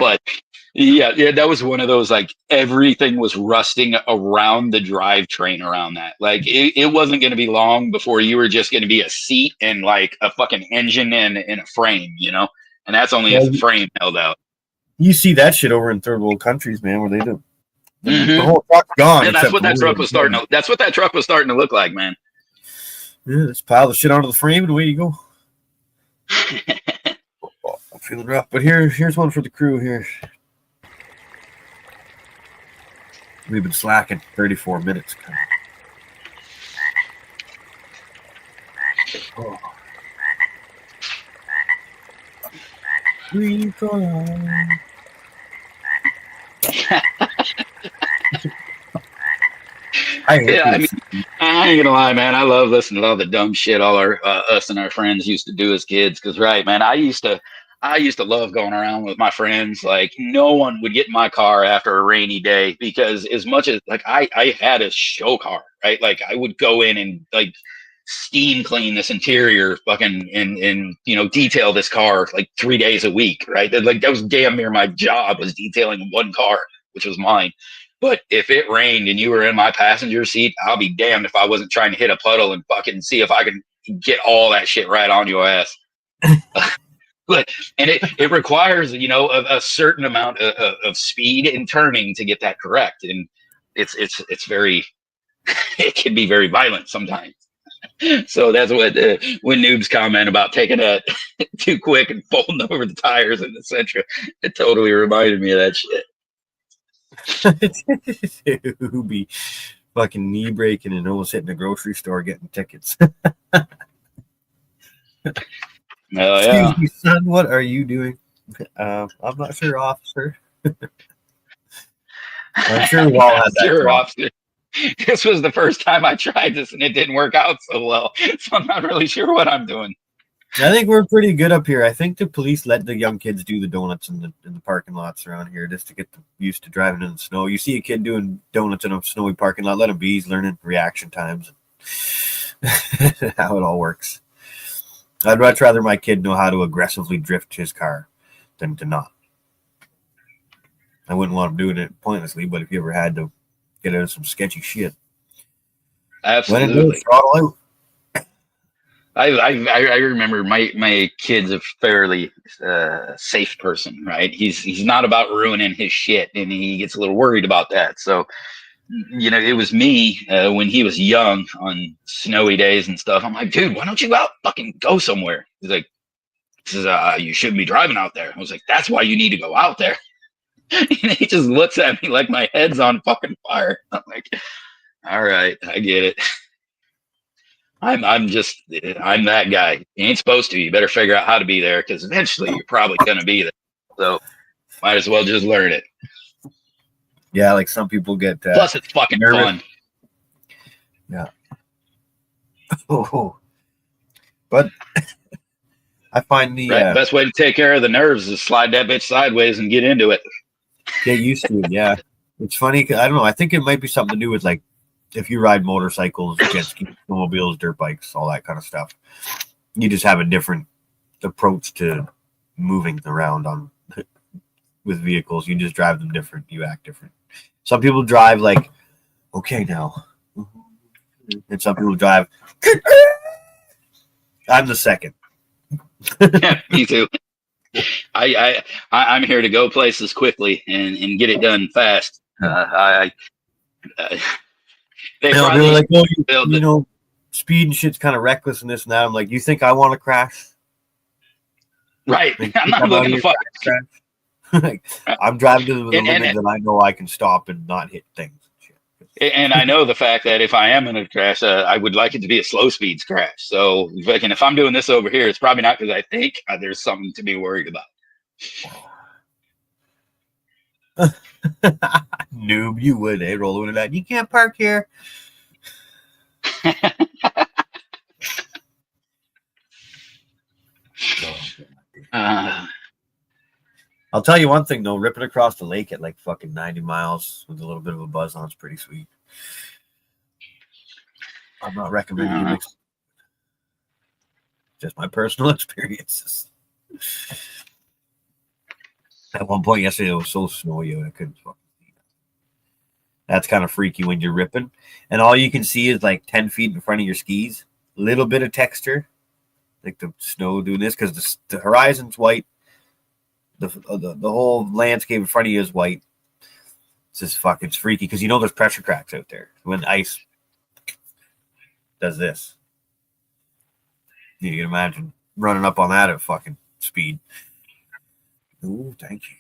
Speaker 2: But yeah, that was one of those, like, everything was rusting around the drivetrain around that. Like, it wasn't going to be long before you were just going to be a seat and like a fucking engine and a frame, and that's only if the frame held out.
Speaker 3: You see that shit over in third world countries, man, where they do. The whole truck's gone.
Speaker 2: And that's what that truck was starting to. That's what that truck was starting to look like, man.
Speaker 3: Yeah, just pile the shit onto the frame and away you go. I'm feeling rough, but here's one for the crew here. We've been slacking 34 minutes. Oh. We go on. I ain't
Speaker 2: gonna lie, man. I love listening to all the dumb shit all our us and our friends used to do as kids. Because, right, man, I used to love going around with my friends. Like, no one would get in my car after a rainy day, because as much as, like, I had a show car, right? Like, I would go in and like steam clean this interior fucking and detail this car like 3 days a week, right? Like, that was damn near my job, was detailing one car, which was mine. But if it rained and you were in my passenger seat, I'll be damned if I wasn't trying to hit a puddle and fucking see if I can get all that shit right on your ass. But it requires a certain amount of speed and turning to get that correct, and it's very it can be very violent sometimes. So that's what when noobs comment about taking a too quick and folding over the tires in the Sentra. It totally reminded me of that shit.
Speaker 3: Who be fucking knee breaking and almost hitting the grocery store getting tickets.
Speaker 2: Oh yeah.
Speaker 3: Excuse me, son, what are you doing? I'm not sure, officer. I'm sure we've all had that
Speaker 2: Sure,
Speaker 3: problem.
Speaker 2: officer. This was the first time I tried this and it didn't work out so well. So I'm not really sure what I'm doing.
Speaker 3: I think we're pretty good up here. I think the police let the young kids do the donuts in the parking lots around here just to get them used to driving in the snow. You see a kid doing donuts in a snowy parking lot, let him be. He's learning reaction times. How it all works. I'd much rather my kid know how to aggressively drift his car than to not. I wouldn't want him doing it pointlessly, but if you ever had to get out of some sketchy shit,
Speaker 2: Absolutely.
Speaker 3: when it goes, throttle out.
Speaker 2: I remember my kid's a fairly safe person, right? He's not about ruining his shit, and he gets a little worried about that. So, it was me when he was young on snowy days and stuff. I'm like, dude, why don't you out fucking go somewhere? He's like, you shouldn't be driving out there. I was like, that's why you need to go out there. And he just looks at me like my head's on fucking fire. I'm like, all right, I get it. I'm that guy. You ain't supposed to. You better figure out how to be there because eventually you're probably gonna be there. So might as well just learn it.
Speaker 3: Yeah, like some people get
Speaker 2: Plus, it's fucking
Speaker 3: nervous.
Speaker 2: fun.
Speaker 3: Yeah. Oh, but I find the
Speaker 2: Best way to take care of the nerves is slide that bitch sideways and get into it.
Speaker 3: get used to it. Yeah, it's funny. 'Cause I don't know. I think it might be something to do with like if you ride motorcycles, jet skis, snowmobiles, dirt bikes, all that kind of stuff. You just have a different approach to moving around on with vehicles. You just drive them different. You act different. Some people drive like, okay, now, and some people drive. I'm the second.
Speaker 2: Yeah, me too. I'm here to go places quickly and get it done fast. They
Speaker 3: They were
Speaker 2: probably
Speaker 3: like, oh, speed and shit's kind of reckless and this and that. I'm like, you think I want to crash?
Speaker 2: right.
Speaker 3: Like,
Speaker 2: I'm not looking to fuck.
Speaker 3: Like, I'm driving to the limit
Speaker 2: and
Speaker 3: that I know I can stop and not hit things.
Speaker 2: And I know the fact that if I am going to crash, I would like it to be a slow speeds crash. So if I'm doing this over here, it's probably not because I think there's something to be worried about.
Speaker 3: Noob, you would, roll into that. You can't park here. I'll tell you one thing though, ripping across the lake at like fucking 90 miles with a little bit of a buzz on is pretty sweet. I'm not recommending you mix. Just my personal experiences. At one point yesterday, it was so snowy I couldn't fucking see that. That's kind of freaky when you're ripping, and all you can see is like 10 feet in front of your skis. Little bit of texture, like the snow doing this because the horizon's white. The whole landscape in front of you is white. It's just fucking freaky because there's pressure cracks out there when ice does this. You can imagine running up on that at fucking speed. Ooh, thank you.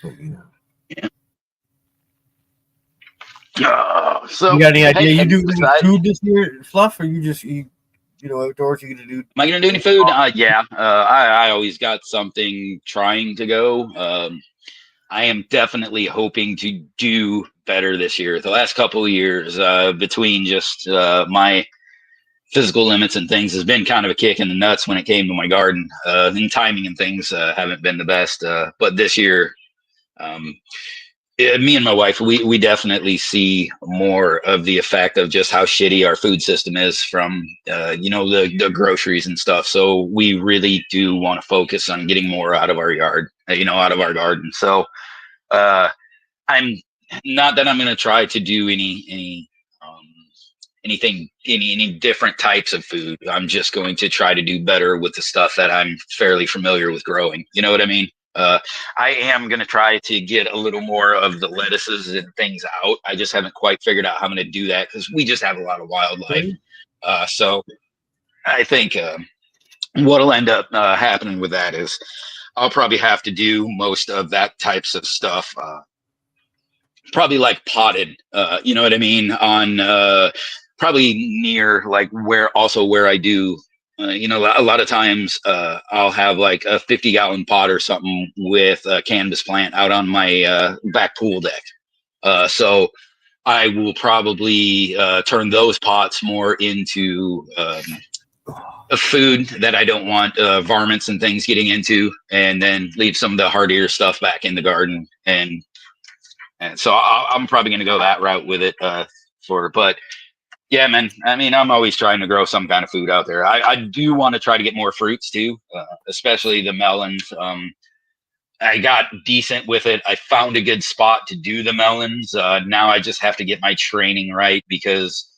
Speaker 3: But,
Speaker 2: So
Speaker 3: you got any idea? You do
Speaker 2: any
Speaker 3: food this year, Fluff, or you just outdoors? You gonna do?
Speaker 2: Am I gonna do any food? Yeah. I always got something trying to go. I am definitely hoping to do better this year. The last couple of years, between just my physical limits and things, has been kind of a kick in the nuts when it came to my garden. And timing and things haven't been the best. But this year, me and my wife, we definitely see more of the effect of just how shitty our food system is from the groceries and stuff. So we really do want to focus on getting more out of our yard, out of our garden. So I'm not that I'm going to try to do any different types of food. I'm just going to try to do better with the stuff that I'm fairly familiar with growing. You know what I mean? I am going to try to get a little more of the lettuces and things out. I just haven't quite figured out how I'm going to do that because we just have a lot of wildlife. So I think what'll end up happening with that is I'll probably have to do most of that types of stuff. Probably like potted, you know what I mean? On probably near like where I do, you know, a lot of times I'll have like a 50-gallon pot or something with a canvas plant out on my back pool deck. So I will probably turn those pots more into a food that I don't want varmints and things getting into, and then leave some of the hardier stuff back in the garden. And so I'm probably going to go that route with it but yeah, man, I mean, I'm always trying to grow some kind of food out there. I do want to try to get more fruits too, especially the melons. I got decent with it. I found a good spot to do the melons. Now I just have to get my training right because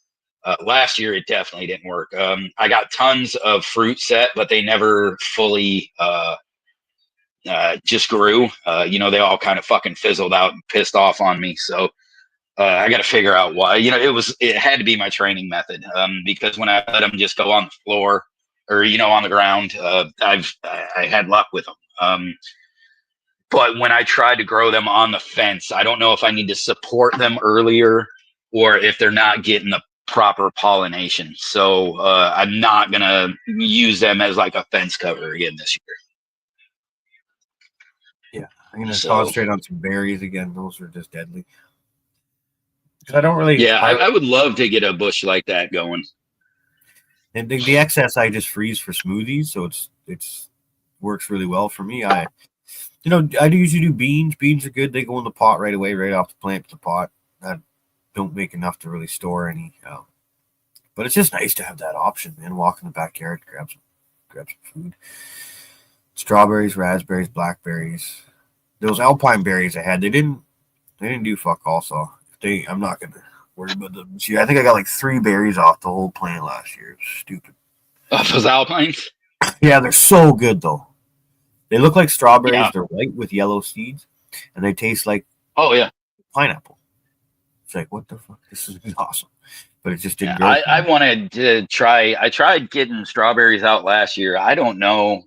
Speaker 2: last year it definitely didn't work. I got tons of fruit set, but they never fully just grew. You know, they all kind of fucking fizzled out and pissed off on me. So I got to figure out why. You know, it had to be my training method because when I let them just go on the floor or you know on the ground, I had luck with them. But when I tried to grow them on the fence, I don't know if I need to support them earlier or if they're not getting the proper pollination. So I'm not gonna use them as like a fence cover again this year.
Speaker 3: Yeah, I'm gonna concentrate on some berries again. Those are just deadly. I don't really.
Speaker 2: Yeah, I would love to get a bush like that going.
Speaker 3: And the excess I just freeze for smoothies, so it's works really well for me. I usually do beans. Beans are good. They go in the pot right away, right off the plant to the pot. I don't make enough to really store any. But it's just nice to have that option, man. Walk in the backyard, grab some food. Strawberries, raspberries, blackberries. Those alpine berries I had, they didn't do fuck all. So I'm not gonna worry about them this year. I think I got like 3 berries off the whole plant last year. It's stupid.
Speaker 2: Off those alpines?
Speaker 3: Yeah, they're so good though. They look like strawberries.
Speaker 2: Yeah.
Speaker 3: They're white with yellow seeds, and they taste like pineapple. It's like, what the fuck? This is awesome. But it just didn't.
Speaker 2: Yeah, I wanted to try. I tried getting strawberries out last year. I don't know.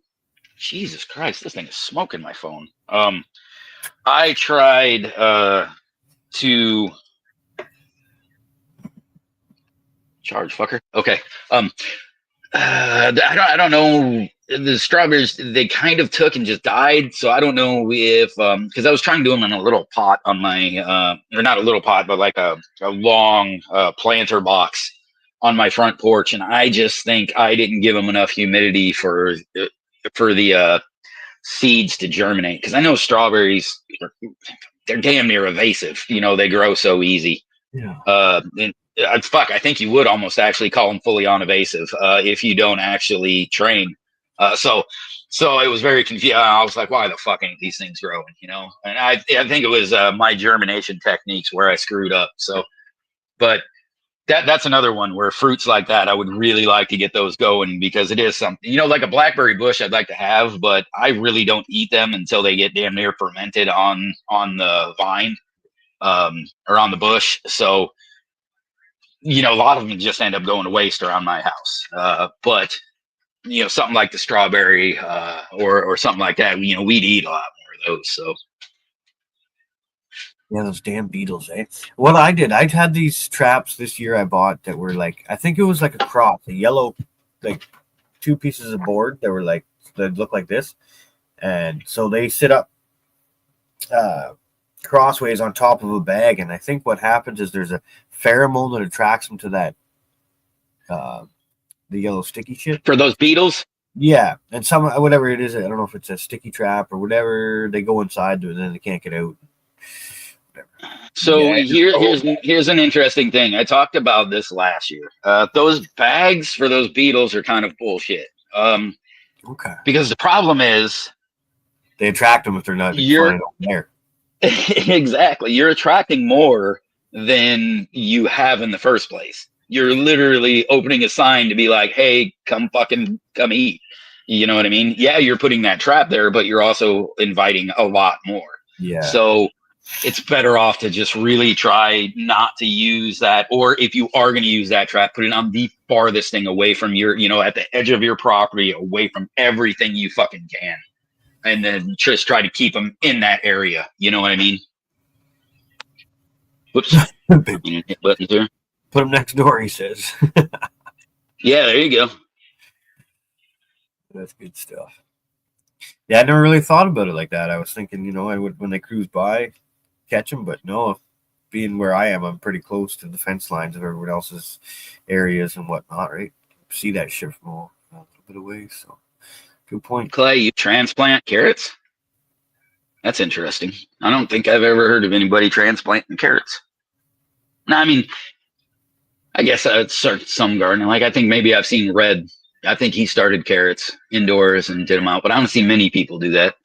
Speaker 2: Jesus Christ, this thing is smoking my phone. I tried to charge fucker. Okay. I don't know. The strawberries, they kind of took and just died. So I don't know if because I was trying to do them in a little pot on my or not a little pot, but like a long planter box on my front porch, and I just think I didn't give them enough humidity for the seeds to germinate. Because I know strawberries, they're damn near evasive. You know, they grow so easy.
Speaker 3: Yeah.
Speaker 2: Fuck, I think you would almost actually call them fully on-evasive if you don't actually train. So it was very confusing. I was like, why the fuck ain't these things growing? You know, and I think it was my germination techniques where I screwed up. So, but that's another one where fruits like that, I would really like to get those going because it is something, you know, like a blackberry bush I'd like to have, but I really don't eat them until they get damn near fermented on the vine or on the bush. So, you know, a lot of them just end up going to waste around my house. But you know, something like the strawberry or something like that, you know, we'd eat a lot more of those. So
Speaker 3: yeah, those damn beetles, eh? What I did, I had these traps this year I bought that were like, I think it was like a cross, a yellow, like 2 pieces of board that were like, that look like this. And so they sit up crossways on top of a bag. And I think what happens is there's a pheromone that attracts them to that, the yellow sticky shit.
Speaker 2: For those beetles?
Speaker 3: Yeah. And whatever it is, I don't know if it's a sticky trap or whatever, they go inside and then they can't get out.
Speaker 2: So here's an interesting thing. I talked about this last year. Those bags for those beetles are kind of bullshit.
Speaker 3: Okay.
Speaker 2: Because the problem is
Speaker 3: they attract them if they're not flying over there.
Speaker 2: Exactly. You're attracting more than you have in the first place. You're literally opening a sign to be like, hey, come eat. You know what I mean? Yeah, you're putting that trap there, but you're also inviting a lot more.
Speaker 3: Yeah.
Speaker 2: So it's better off to just really try not to use that. Or if you are going to use that trap, put it on the farthest thing away from your, at the edge of your property, away from everything you fucking can. And then just try to keep them in that area. You know what I mean? Whoops. Hit buttons there.
Speaker 3: Put them next door, he says.
Speaker 2: Yeah, there you go.
Speaker 3: That's good stuff. Yeah, I never really thought about it like that. I was thinking, I would, when they cruise by, catch them, but no, being where I am, I'm pretty close to the fence lines of everyone else's areas and whatnot, right? See that shit from a little bit away, so good point.
Speaker 2: Clay, you transplant carrots? That's interesting. I don't think I've ever heard of anybody transplanting carrots. No, I mean, I guess I'd start some gardening. Like, I think maybe I've seen Red. I think he started carrots indoors and did them out, but I don't see many people do that.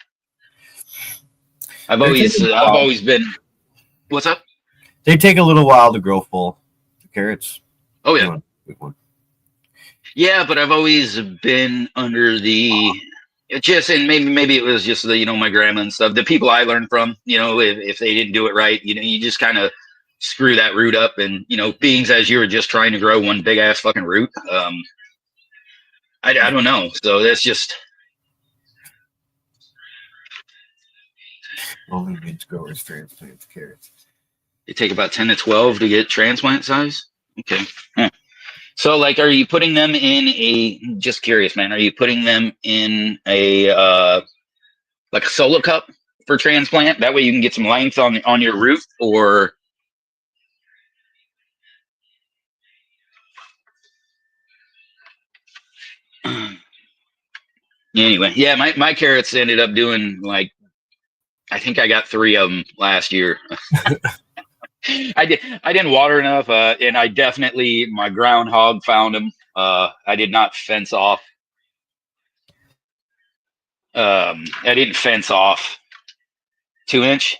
Speaker 2: I've always been. What's up?
Speaker 3: They take a little while to grow full. The carrots.
Speaker 2: Oh yeah.
Speaker 3: Big one.
Speaker 2: Yeah, but I've always been under the. And maybe it was just the my grandma and stuff. The people I learned from, if they didn't do it right, you just kind of screw that root up, and being as you were just trying to grow one big ass fucking root. I don't know. So that's just.
Speaker 3: Only means growers transplant carrots.
Speaker 2: They take about 10 to 12 to get transplant size. Okay. Huh. So, like, are you putting them in just curious, man, are you putting them in like a solo cup for transplant? That way you can get some length on your root, or. Anyway, yeah, my carrots ended up doing like, I think I got 3 of them last year. I didn't water enough, and my groundhog found them. I did not fence off. I didn't fence off 2-inch.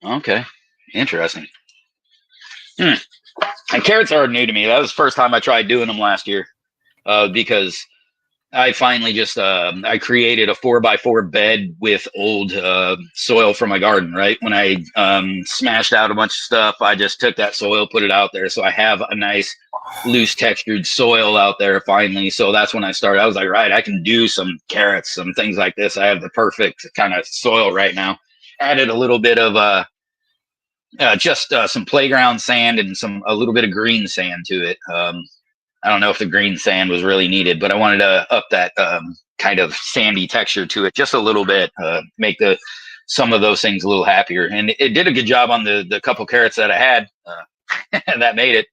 Speaker 2: Okay, interesting. And carrots are new to me. That was the first time I tried doing them last year, because I finally just I created a 4x4 bed with old soil from my garden. Right when I smashed out a bunch of stuff, I just took that soil, put it out there, so I have a nice loose textured soil out there finally. So that's when I started. I was like, right, I can do some carrots, some things like this. I have the perfect kind of soil right now. Added a little bit of just some playground sand and a little bit of green sand to it. I don't know if the green sand was really needed, but I wanted to up that kind of sandy texture to it just a little bit, make some of those things a little happier. And it did a good job on the couple carrots that I had. That made it.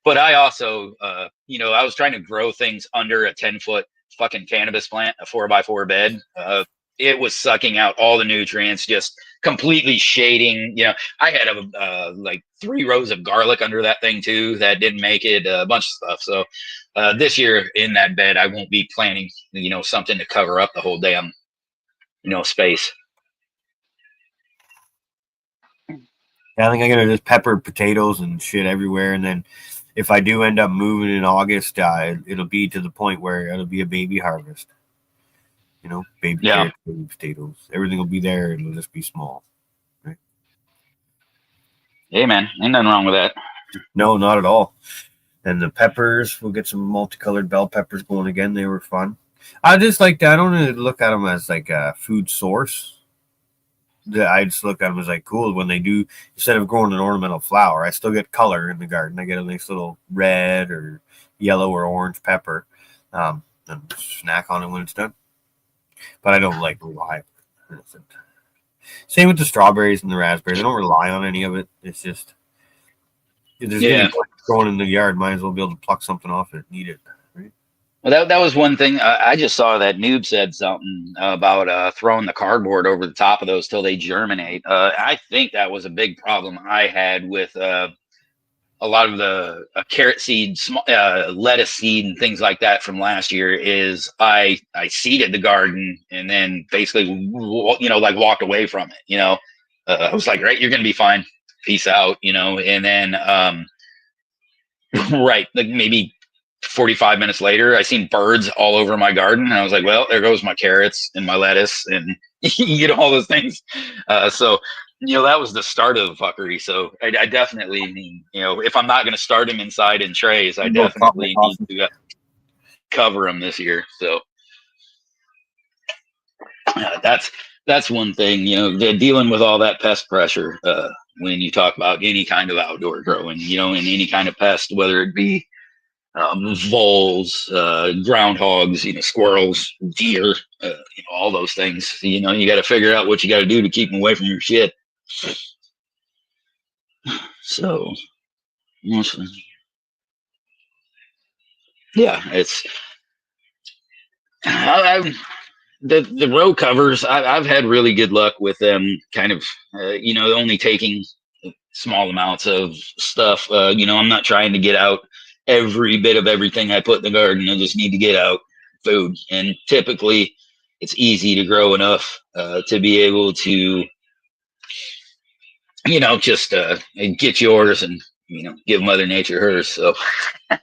Speaker 2: But I also, I was trying to grow things under a 10-foot fucking cannabis plant, a 4x4 bed. It was sucking out all the nutrients, just completely shading. I had like 3 rows of garlic under that thing too that didn't make it, a bunch of stuff. So this year in that bed, I won't be planting, something to cover up the whole damn, space.
Speaker 3: Yeah, I think I'm gonna just pepper potatoes and shit everywhere, and then if I do end up moving in August, it'll be to the point where it'll be a baby harvest. Baby carrots, baby potatoes, everything will be there. It'll just be small, right?
Speaker 2: Hey man, ain't nothing wrong with that.
Speaker 3: No, not at all. And the peppers, we'll get some multicolored bell peppers going again. They were fun. I just like that. I don't really look at them as like a food source. I just look at them as like cool when they do. Instead of growing an ornamental flower, I still get color in the garden. I get a nice little red or yellow or orange pepper, and snack on it when it's done. But I don't like rely on it. Same with the strawberries and the raspberries. I don't rely on any of it. It's just if there's any point growing in the yard, might as well be able to pluck something off it, eat it. Right?
Speaker 2: Well, that was one thing. I just saw that Noob said something about throwing the cardboard over the top of those till they germinate. I think that was a big problem I had with a lot of the carrot seed, lettuce seed, and things like that from last year. Is I seeded the garden and then basically like walked away from it. I was like, right, you're gonna be fine, peace out. And then right, like maybe 45 minutes later, I seen birds all over my garden, and I was like, well, there goes my carrots and my lettuce and all those things. So that was the start of the fuckery. So I definitely need, if I'm not going to start them inside in trays, I definitely need to cover them this year. So that's one thing, dealing with all that pest pressure when you talk about any kind of outdoor growing, and any kind of pest, whether it be voles, groundhogs, squirrels, deer, all those things. You got to figure out what you got to do to keep them away from your shit. So, yeah, it's the row covers. I've had really good luck with them. Kind of, only taking small amounts of stuff. I'm not trying to get out every bit of everything I put in the garden. I just need to get out food. And typically it's easy to grow enough to be able to, just get yours and, give Mother Nature hers. So at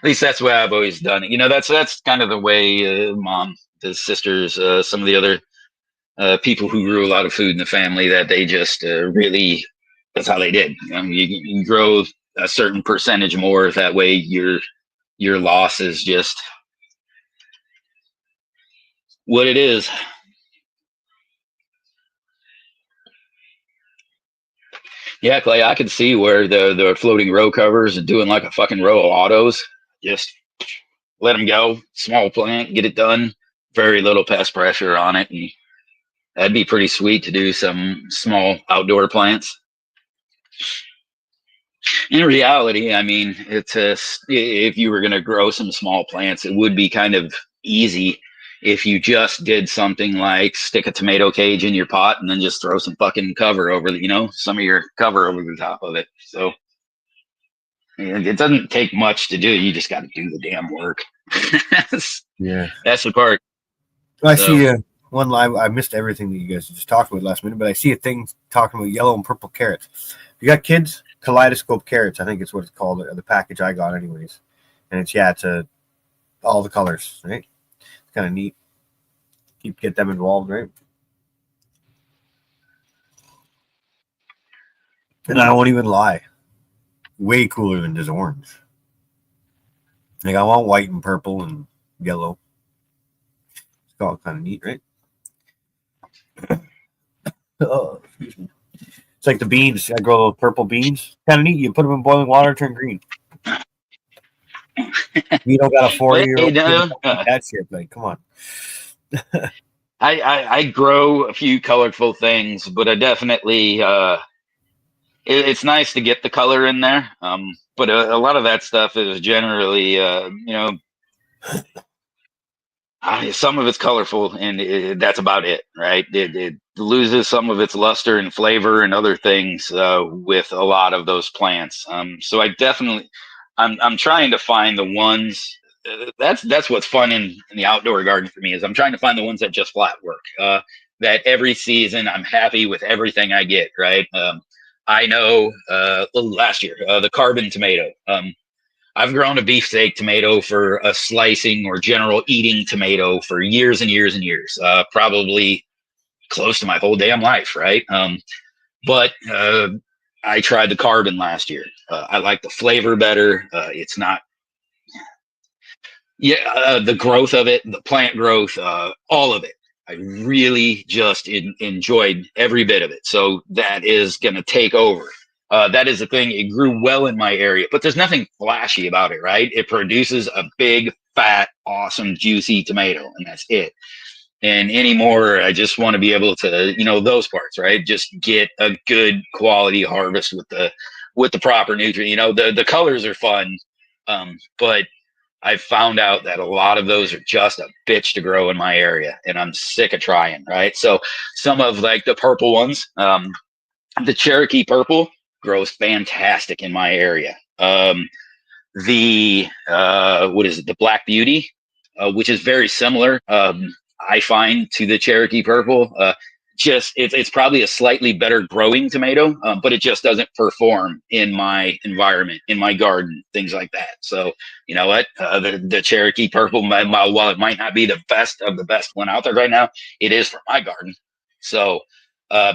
Speaker 2: least that's the way I've always done it. That's kind of the way Mom, the sisters, some of the other people who grew a lot of food in the family, that they just really, that's how they did. You grow a certain percentage more. That way your loss is just what it is. Yeah, Clay, I could see where the floating row covers and doing like a fucking row of autos, just let them go. Small plant, get it done. Very little pest pressure on it. And that'd be pretty sweet to do some small outdoor plants. In reality, I mean, if you were going to grow some small plants, it would be kind of easy if you just did something like stick a tomato cage in your pot and then just throw some fucking cover over some of your cover over the top of it. So it doesn't take much to do. You just got to do the damn work. That's the part.
Speaker 3: I see one live. I missed everything that you guys just talked about last minute, but I see a thing talking about yellow and purple carrots. If you got kids, kaleidoscope carrots, I think it's what it's called, the package I got anyways. And it's all the colors, right? It's kind of neat. Get them involved, right? And I won't even lie, way cooler than just orange. Like I want white and purple and yellow. It's all kind of neat, right? Oh, excuse me. It's like the beans. I grow purple beans. Kind of neat. You put them in boiling water, turn green. You don't got a 4-year-old that shit. Like, come on.
Speaker 2: I grow a few colorful things, but I definitely it's nice to get the color in there. But a lot of that stuff is generally some of it's colorful, and that's about it, right? It loses some of its luster and flavor and other things with a lot of those plants. So I'm trying to find the ones. That's what's fun in the outdoor garden for me, is I'm trying to find the ones that just flat work. That every season I'm happy with everything I get. Right. I know last year the carbon tomato. I've grown a beefsteak tomato for a slicing or general eating tomato for years and years and years, probably close to my whole damn life, right? But I tried the carbon last year. I like the flavor better. It's not, the growth of it, the plant growth, all of it. I really just enjoyed every bit of it. So that is going to take over. That is the thing. It grew well in my area, but there's nothing flashy about it, right? It produces a big, fat, awesome, juicy tomato, and that's it. And anymore, I just want to be able to, those parts, right? Just get a good quality harvest with the proper nutrient. The colors are fun, but I've found out that a lot of those are just a bitch to grow in my area, and I'm sick of trying, right? So some of like the purple ones, the Cherokee purple grows fantastic in my area. The what is it? The Black Beauty, which is very similar, I find, to the Cherokee purple. just it's probably a slightly better growing tomato, but it just doesn't perform in my environment, in my garden, things like that. So you know what, the Cherokee Purple, while it might not be the best of the best one out there right now, it is for my garden. So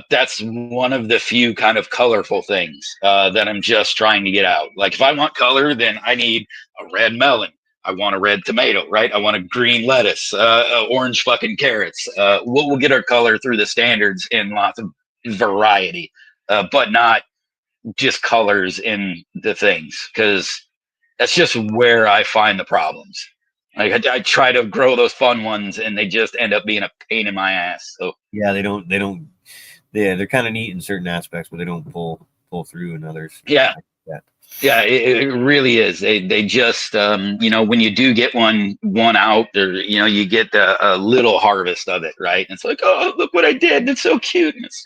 Speaker 2: that's one of the few kind of colorful things that I'm just trying to get out. Like if I want color, then I need a red melon. I want a red tomato, right? I want a green lettuce, orange fucking carrots. We'll get our color through the standards in lots of variety, but not just colors in the things, because that's just where I find the problems. Like I try to grow those fun ones, and they just end up being a pain in my ass. So
Speaker 3: Yeah, they don't. Yeah, they're kind of neat in certain aspects, but they don't pull through in others.
Speaker 2: yeah.
Speaker 3: Yeah.
Speaker 2: Yeah, it really is. They just you know, when you do get one out there, you know, you get a little harvest of it, right? And it's like, oh, look what I did! It's so cute. And it's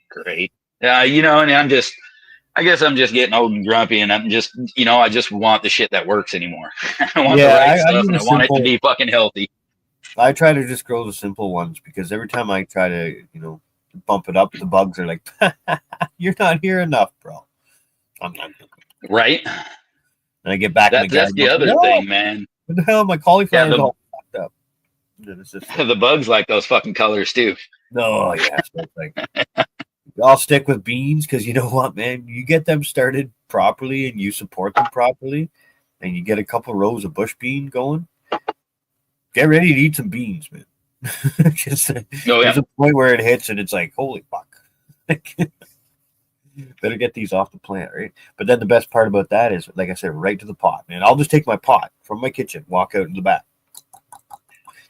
Speaker 2: great. You know, and I guess I'm just getting old and grumpy, and I'm just, you know, I just want the shit that works anymore. I want the right stuff, and I want it to be fucking healthy.
Speaker 3: I try to just grow the simple ones, because every time I try to, you know, bump it up, the bugs are like, "You're not here enough, bro."
Speaker 2: Right.
Speaker 3: And I get back in the
Speaker 2: That's the other thing, man.
Speaker 3: What the hell? My cauliflower is all fucked up.
Speaker 2: The bugs like those fucking colors too.
Speaker 3: No, yeah. So it's like, I'll stick with beans, because you know what, man? You get them started properly and you support them properly, and you get a couple rows of bush bean going. Get ready to eat some beans, man. Just there's a point where it hits and it's like, holy fuck. Better get these off the plant, right? But then the best part about that is, like I said, right to the pot, man. I'll just take my pot from my kitchen, walk out in the back.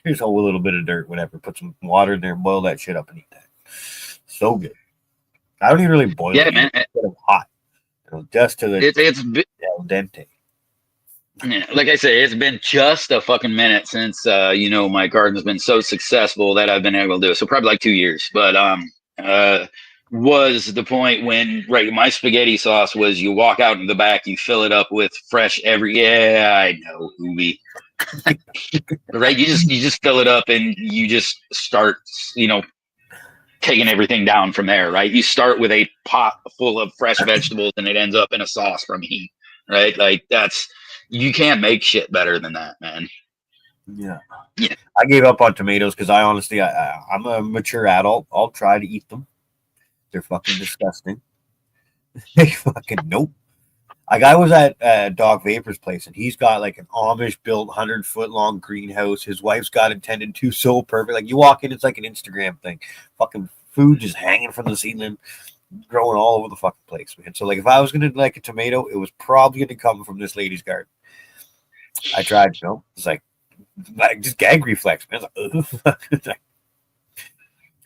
Speaker 3: Here's a little bit of dirt, whatever. Put some water in there, boil that shit up, and eat that. So good. I don't even really boil it.
Speaker 2: Man.
Speaker 3: It's hot. You know, just to the
Speaker 2: it's
Speaker 3: al dente.
Speaker 2: Yeah, like I say, it's been just a fucking minute since you know, my garden's been so successful that I've been able to do it. So probably like 2 years. But was the point when, right, my spaghetti sauce was, you walk out in the back, you fill it up with fresh I know, Ubi. Right, you just fill it up and you just start, you know, taking everything down from there, right? You start with a pot full of fresh vegetables and it ends up in a sauce from heat, right? Like you can't make shit better than that, man.
Speaker 3: Yeah. I gave up on tomatoes because I honestly, I'm a mature adult. I'll try to eat them. They're fucking disgusting. They fucking nope. Like I was at Doc Vapor's place, and he's got like an Amish built 100-foot long greenhouse. His wife's got it tended to so perfect. Like you walk in, it's like an Instagram thing. Fucking food just hanging from the ceiling, growing all over the fucking place, man. So like if I was gonna like a tomato, it was probably gonna come from this lady's garden. I tried, you know, it's like just gag reflex, man. It's like,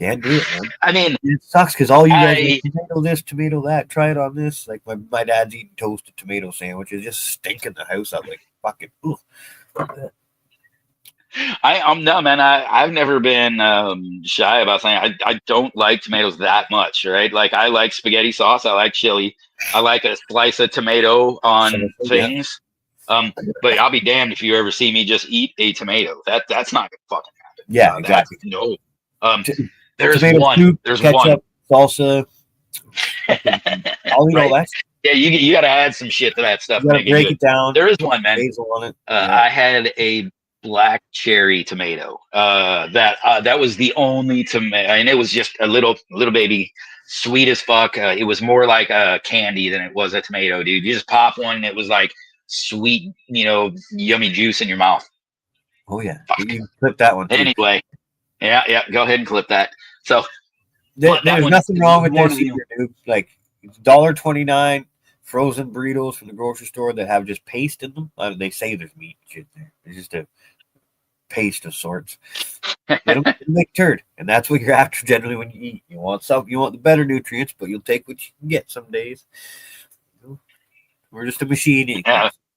Speaker 3: can't do it, man.
Speaker 2: I mean,
Speaker 3: it sucks because all you guys eat tomato this, tomato that. Try it on this. Like my dad's eating toasted tomato sandwiches, just stinking the house up. Like fucking.
Speaker 2: I'm no, man. I've never been shy about saying I don't like tomatoes that much, right? Like I like spaghetti sauce. I like chili. I like a slice of tomato on things. But I'll be damned if you ever see me just eat a tomato. That's not gonna fucking happen.
Speaker 3: Yeah, exactly.
Speaker 2: No. There's
Speaker 3: tomato
Speaker 2: one.
Speaker 3: Soup,
Speaker 2: there's
Speaker 3: ketchup,
Speaker 2: one.
Speaker 3: Salsa. I'll eat all that.
Speaker 2: Yeah, you got to add some shit to that stuff.
Speaker 3: You gotta break it down.
Speaker 2: There is one, man.
Speaker 3: Basil on it.
Speaker 2: I had a black cherry tomato. That was the only tomato, and it was just a little baby, sweet as fuck. It was more like a candy than it was a tomato, dude. You just pop one, and it was like sweet, you know, yummy juice in your mouth.
Speaker 3: Oh yeah, you clip that one too.
Speaker 2: Anyway, yeah, go ahead and clip that. So
Speaker 3: there's nothing wrong with this either, dude. Like $1.29 frozen burritos from the grocery store that have just paste in them. They say there's meat and shit there. It's just a paste of sorts. They don't make turd, and that's what you're after generally when you eat. You want the better nutrients, but you'll take what you can get some days. We're just a machine.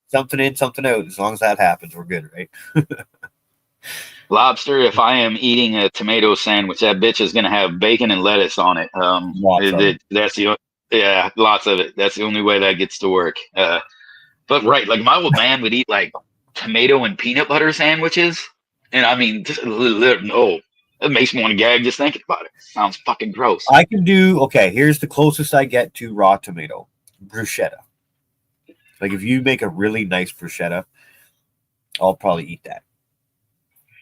Speaker 3: Something in, something out. As long as that happens, we're good, right?
Speaker 2: Lobster, if I am eating a tomato sandwich, that bitch is going to have bacon and lettuce on it. Lots of it. That's the only way that gets to work. But right, like my old man would eat like tomato and peanut butter sandwiches. And I mean, no, It makes me want to gag just thinking about it. Sounds fucking gross.
Speaker 3: I can do okay. Here's the closest I get to raw tomato, bruschetta. Like if you make a really nice bruschetta, I'll probably eat that.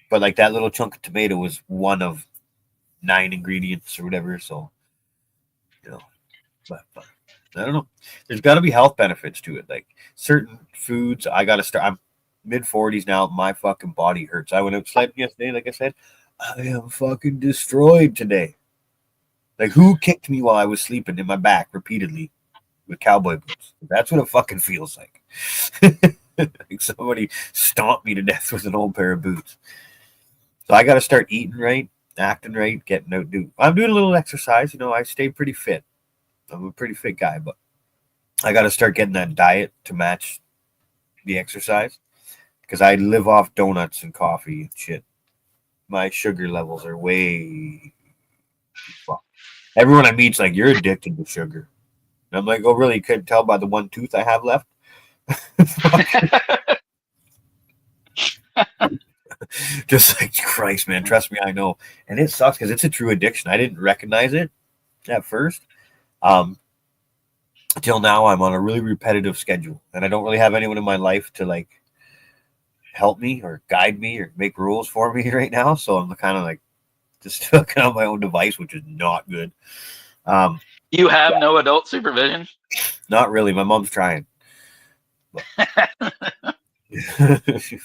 Speaker 3: But like that little chunk of tomato was one of 9 ingredients or whatever. So, you know, but I don't know. There's got to be health benefits to it. Like certain foods, I got to start. I'm mid-40s now. My fucking body hurts. I went out sledding yesterday. Like I said, I am fucking destroyed today. Like who kicked me while I was sleeping in my back repeatedly with cowboy boots? That's what it fucking feels like. Like somebody stomped me to death with an old pair of boots. So I got to start eating right, acting right, getting out. I'm doing a little exercise. You know, I stay pretty fit. I'm a pretty fit guy, but I got to start getting that diet to match the exercise because I live off donuts and coffee and shit. My sugar levels are way fucked. Everyone I meet's like, you're addicted to sugar. And I'm like, oh, really? You couldn't tell by the one tooth I have left? Just like, Christ, man, trust me, I know. And it sucks because it's a true addiction. I didn't recognize it at first. Till now, I'm on a really repetitive schedule, and I don't really have anyone in my life to like help me or guide me or make rules for me right now. So I'm kind of like just stuck on my own device, which is not good.
Speaker 2: You have no adult supervision?
Speaker 3: Not really. My mom's trying.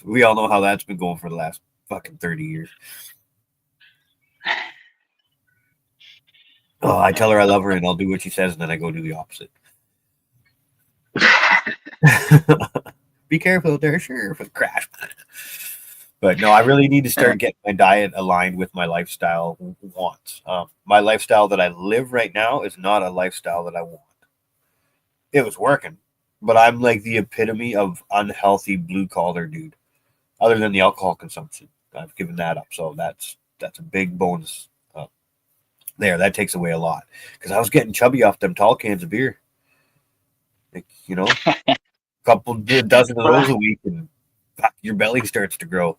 Speaker 3: We all know how that's been going for the last fucking 30 years. Oh, I tell her I love her and I'll do what she says, and then I go do the opposite. Be careful there, sure, for the crash. But no, I really need to start getting my diet aligned with my lifestyle wants. My lifestyle that I live right now is not a lifestyle that I want. It was working, but I'm like the epitome of unhealthy blue collar dude. Other than the alcohol consumption, I've given that up. So that's a big bonus there. That takes away a lot because I was getting chubby off them tall cans of beer. Like, you know, a dozen of those a week, and your belly starts to grow.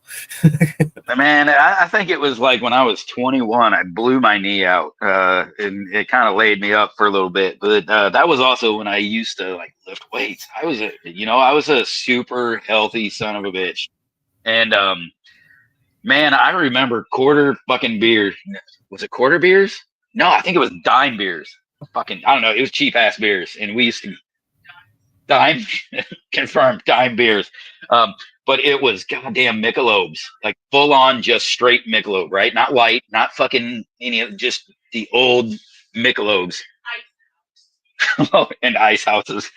Speaker 2: Man, I think it was like when I was 21, I blew my knee out, and it kind of laid me up for a little bit. But that was also when I used to like lift weights. I was a super healthy son of a bitch, and man, I remember quarter fucking beer. Was it quarter beers? No, I think it was dime beers. Fucking, I don't know. It was cheap ass beers, and we used to dime confirmed dime beers. But it was goddamn Michelob's, like full on, just straight Michelob, right? Not light, not fucking any of, just the old Michelob's. And ice houses.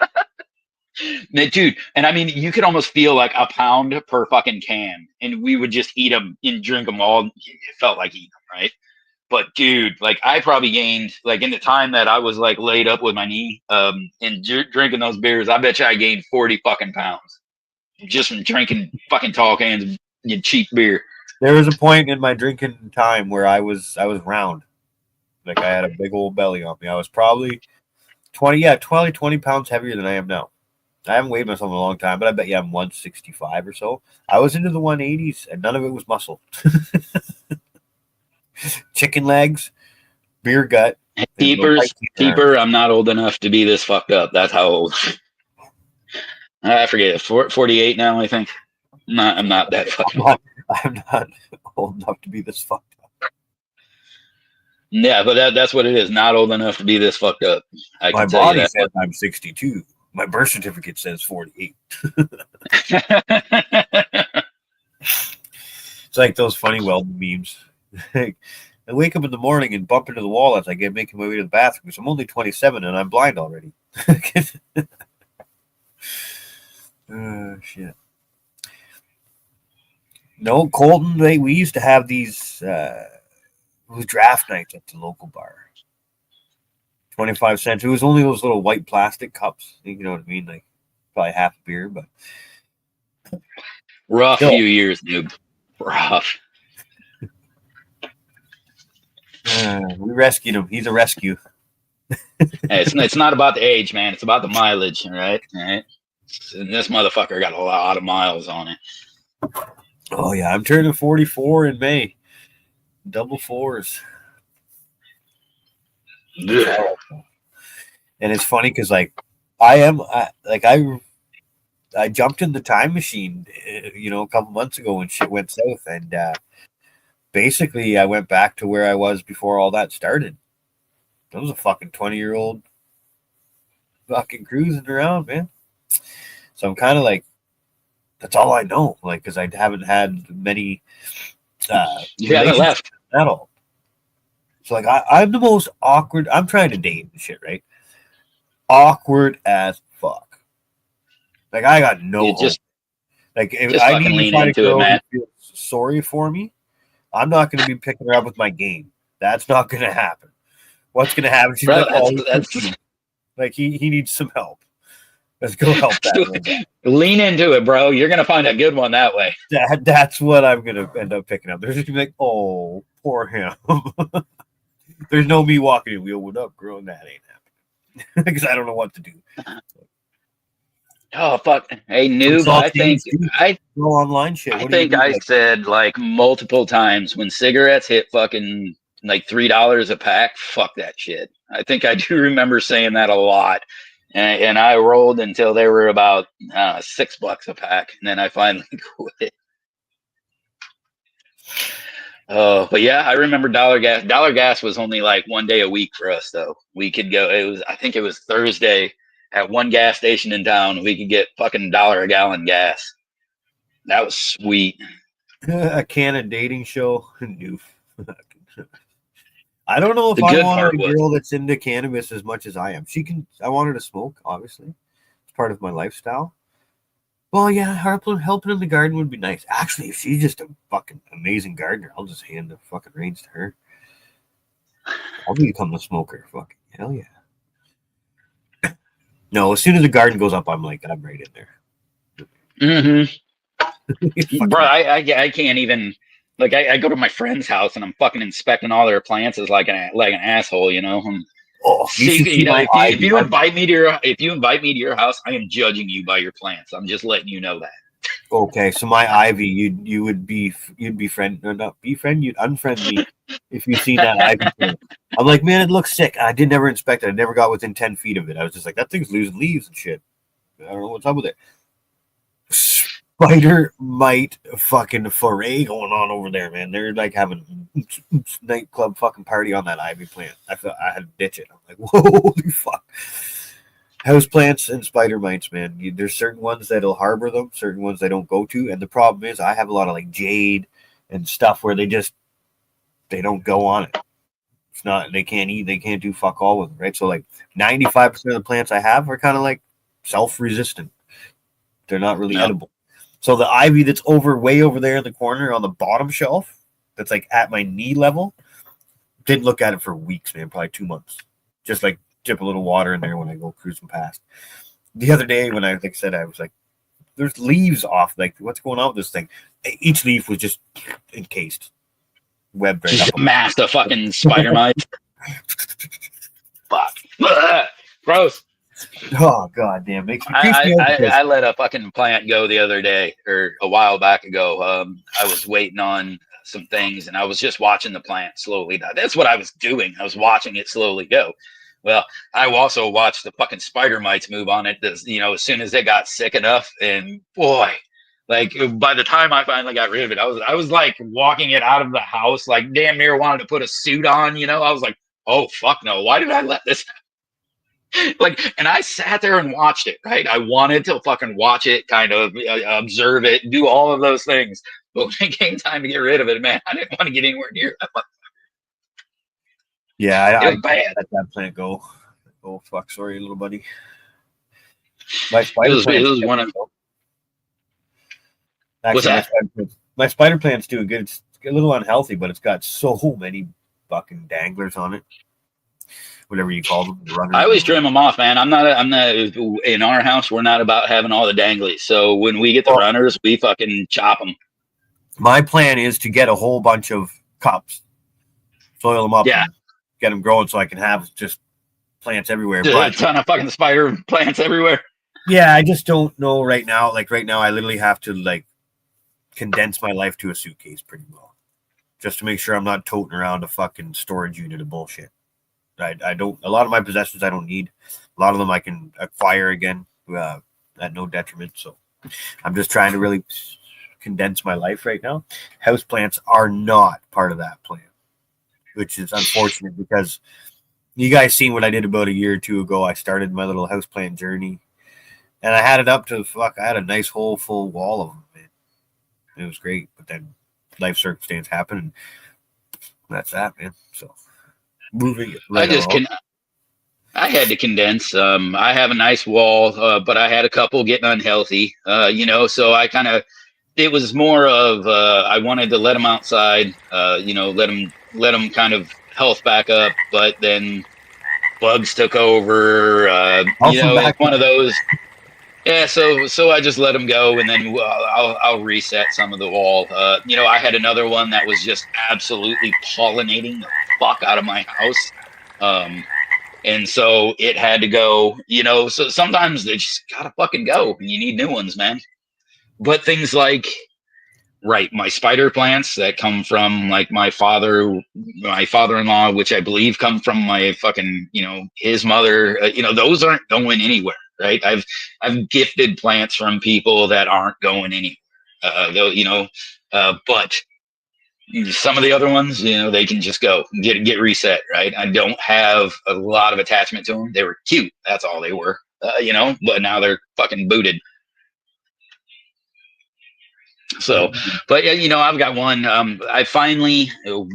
Speaker 2: Dude, and I mean, you could almost feel like a pound per fucking can, and we would just eat them and drink them all. It felt like eating them, right? But dude, like I probably gained, like in the time that I was like laid up with my knee, and drinking those beers, I bet you I gained 40 fucking pounds just from drinking fucking tall cans of cheap beer.
Speaker 3: There was a point in my drinking time where I was round, like I had a big old belly on me. I was probably 20 pounds heavier than I am now. I haven't weighed myself in a long time, but I bet you I'm 165 or so. I was into the 180s, and none of it was muscle. Chicken legs, beer gut.
Speaker 2: Keeper, I'm not old enough to be this fucked up. That's how old. I forget. 48 now, I think. I'm not that fucked up.
Speaker 3: I'm not old enough to be this fucked up.
Speaker 2: Yeah, but that's what it is. Not old enough to be this fucked up.
Speaker 3: My body says I'm 62. My birth certificate says 48. It's like those funny Weldon memes. I wake up in the morning and bump into the wall as I get making my way to the bathroom because I'm only 27 and I'm blind already. Shit. No, Colton, we used to have these draft nights at the local bar. 25 cents. It was only those little white plastic cups. You know what I mean? Like probably half a beer, but
Speaker 2: rough few years, dude. Rough.
Speaker 3: We rescued him. He's a rescue.
Speaker 2: Hey, it's not about the age, man. It's about the mileage, all right? And this motherfucker got a lot of miles on it.
Speaker 3: Oh, yeah. I'm turning 44 in May. double fours.
Speaker 2: Ugh.
Speaker 3: And it's funny because like I jumped in the time machine, a couple months ago when shit went south, and basically I went back to where I was before all that started. I was a fucking 20-year-old fucking cruising around, man. So I'm kind of like, that's all I know, like, because I haven't had many
Speaker 2: You haven't left.
Speaker 3: at all. So like I'm the most awkward. I'm trying to date and shit, right? Awkward as fuck. Like I got no
Speaker 2: You
Speaker 3: hope.
Speaker 2: just
Speaker 3: Like if
Speaker 2: just
Speaker 3: I
Speaker 2: fucking
Speaker 3: need to
Speaker 2: lean
Speaker 3: find a
Speaker 2: into it,
Speaker 3: girl
Speaker 2: man.
Speaker 3: who feels sorry for me, I'm not going to be picking her up with my game. That's not going to happen. What's going to happen? She's
Speaker 2: Bro,
Speaker 3: like, oh,
Speaker 2: that's
Speaker 3: like he needs some help. Let's go help that little guy.
Speaker 2: lean into it, bro. You're gonna find a good one that way.
Speaker 3: That's what I'm going to end up picking up. There's just going to be like, oh, poor him. There's no me walking in. What up, girl? That ain't happening. Because I don't know what to do.
Speaker 2: Oh fuck! Hey, noob.
Speaker 3: It's all
Speaker 2: I think
Speaker 3: changed,
Speaker 2: I
Speaker 3: no online shit.
Speaker 2: I
Speaker 3: What do you
Speaker 2: think
Speaker 3: do?
Speaker 2: I
Speaker 3: Like,
Speaker 2: said like multiple times when cigarettes hit fucking like $3 a pack. Fuck that shit. I think I do remember saying that a lot, and I rolled until they were about $6 a pack, and then I finally quit. Oh, but yeah, I remember dollar gas. Dollar gas was only like one day a week for us, though. We could go. I think it was Thursday at one gas station in town. We could get fucking $1 a gallon gas. That was sweet.
Speaker 3: a can of dating show. Noof. I don't know if
Speaker 2: The
Speaker 3: I
Speaker 2: good
Speaker 3: want
Speaker 2: part
Speaker 3: a
Speaker 2: was,
Speaker 3: girl that's into cannabis as much as I am. I want her to smoke, obviously. It's part of my lifestyle. Well, yeah, helping in the garden would be nice. Actually, if she's just a fucking amazing gardener, I'll just hand the fucking reins to her. I'll become a smoker. Fucking hell yeah. No, as soon as the garden goes up, I'm right in there.
Speaker 2: bro. I can't even like I go to my friend's house and I'm fucking inspecting all their plants as like an asshole, you know.
Speaker 3: Oh, you
Speaker 2: See,
Speaker 3: should see my
Speaker 2: if
Speaker 3: ivy.
Speaker 2: you invite me to your house, I am judging you by your plants. I'm just letting you know that.
Speaker 3: Okay, so my ivy, you'd befriend or not befriend, you'd unfriend me if you seen that ivy plant. I'm like, man, it looks sick. I did never inspect it. I never got within 10 feet of it. I was just like, that thing's losing leaves and shit. I don't know what's up with it. Spider mite fucking foray going on over there, man. They're like having nightclub fucking party on that ivy plant. I felt I had to ditch it. I'm like, whoa, holy fuck. House plants and spider mites, man. There's certain ones that'll harbor them, certain ones they don't go to, and the problem is I have a lot of like jade and stuff where they don't go on it. It's not they can't eat, they can't do fuck all with it, right? So like 95% of the plants I have are kind of like self-resistant. They're not really edible. So the ivy that's way over there in the corner on the bottom shelf, that's like at my knee level, didn't look at it for weeks, man, probably 2 months. Just like dip a little water in there when I go cruising past. The other day when I said, I was like, there's leaves off. Like, what's going on with this thing? Each leaf was just encased. Webbed right
Speaker 2: Just
Speaker 3: up.
Speaker 2: masked a fucking spider mite. Fuck. Gross.
Speaker 3: Oh, god damn. Makes me
Speaker 2: I let a fucking plant go the other day or a while back ago. I was waiting on some things and I was just watching the plant slowly die. That's what I was doing. I was watching it slowly go. Well, I also watched the fucking spider mites move on it, as soon as it got sick enough. And boy, like by the time I finally got rid of it, I was like walking it out of the house, like damn near wanted to put a suit on, I was like, oh, fuck no. Why did I let this happen? Like, and I sat there and watched it, right? I wanted to fucking watch it, kind of observe it, do all of those things. But when it came time to get rid of it, man, I didn't want to get anywhere near that.
Speaker 3: Yeah, I
Speaker 2: bad.
Speaker 3: let that plant go. Oh, fuck. Sorry, little buddy. My
Speaker 2: It was one of.
Speaker 3: Actually, my spider plant's doing good. It's a little unhealthy, but it's got so many fucking danglers on it. Whatever you call them.
Speaker 2: I always trim them off, man. I'm not in our house. We're not about having all the danglies. So when we get the runners, we fucking chop them.
Speaker 3: My plan is to get a whole bunch of cups, soil them up, and get them growing so I can have just plants everywhere.
Speaker 2: A ton of fucking spider plants everywhere.
Speaker 3: Yeah, I just don't know right now. Like right now, I literally have to like condense my life to a suitcase pretty well. just to make sure I'm not toting around a fucking storage unit of bullshit. I don't. A lot of my possessions I don't need. A lot of them I can acquire again at no detriment. So I'm just trying to really condense my life right now. Houseplants are not part of that plan, which is unfortunate because you guys seen what I did about a year or two ago. I started my little houseplant journey, and I had it up to I had a nice whole full wall of them. Man. It was great, but then life circumstance happened, and that's that, man. So moving it right along.
Speaker 2: I had to condense. I have a nice wall, but I had a couple getting unhealthy. So I kind of, it was more of I wanted to let them outside. Let them kind of health back up, but then bugs took over. It's one of those. Yeah, so I just let them go, and then I'll reset some of the wall. I had another one that was just absolutely pollinating the fuck out of my house. And so it had to go, so sometimes they just gotta fucking go and you need new ones, man. But things like, right, my spider plants that come from like my father-in-law, which I believe come from my fucking, his mother, those aren't going anywhere, right? I've gifted plants from people that aren't going anywhere, but some of the other ones, they can just go get reset, right? I don't have a lot of attachment to them. They were cute. That's all they were, but now they're fucking booted. So, but yeah, I've got one.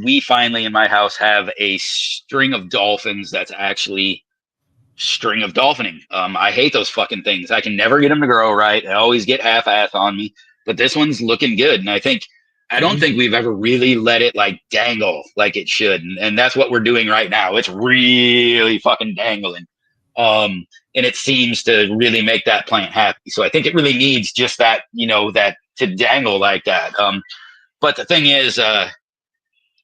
Speaker 2: We finally in my house have a string of dolphins that's actually string of dolphining. I hate those fucking things. I can never get them to grow right. I always get half-ass on me, but this one's looking good. And I don't think we've ever really let it like dangle like it should. And that's what we're doing right now. It's really fucking dangling. And it seems to really make that plant happy. So I think it really needs just that, that to dangle like that. But the thing is,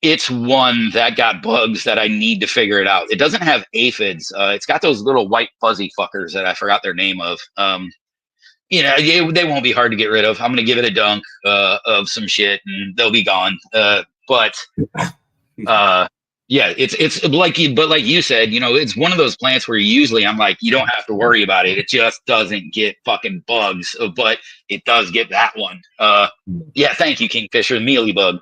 Speaker 2: it's one that got bugs that I need to figure it out. It doesn't have aphids. It's got those little white fuzzy fuckers that I forgot their name of. They won't be hard to get rid of. I'm going to give it a dunk of some shit and they'll be gone. Yeah, it's like you said, it's one of those plants where usually I'm like, you don't have to worry about it. It just doesn't get fucking bugs, but it does get that one. Yeah, thank you, Kingfisher, mealybug.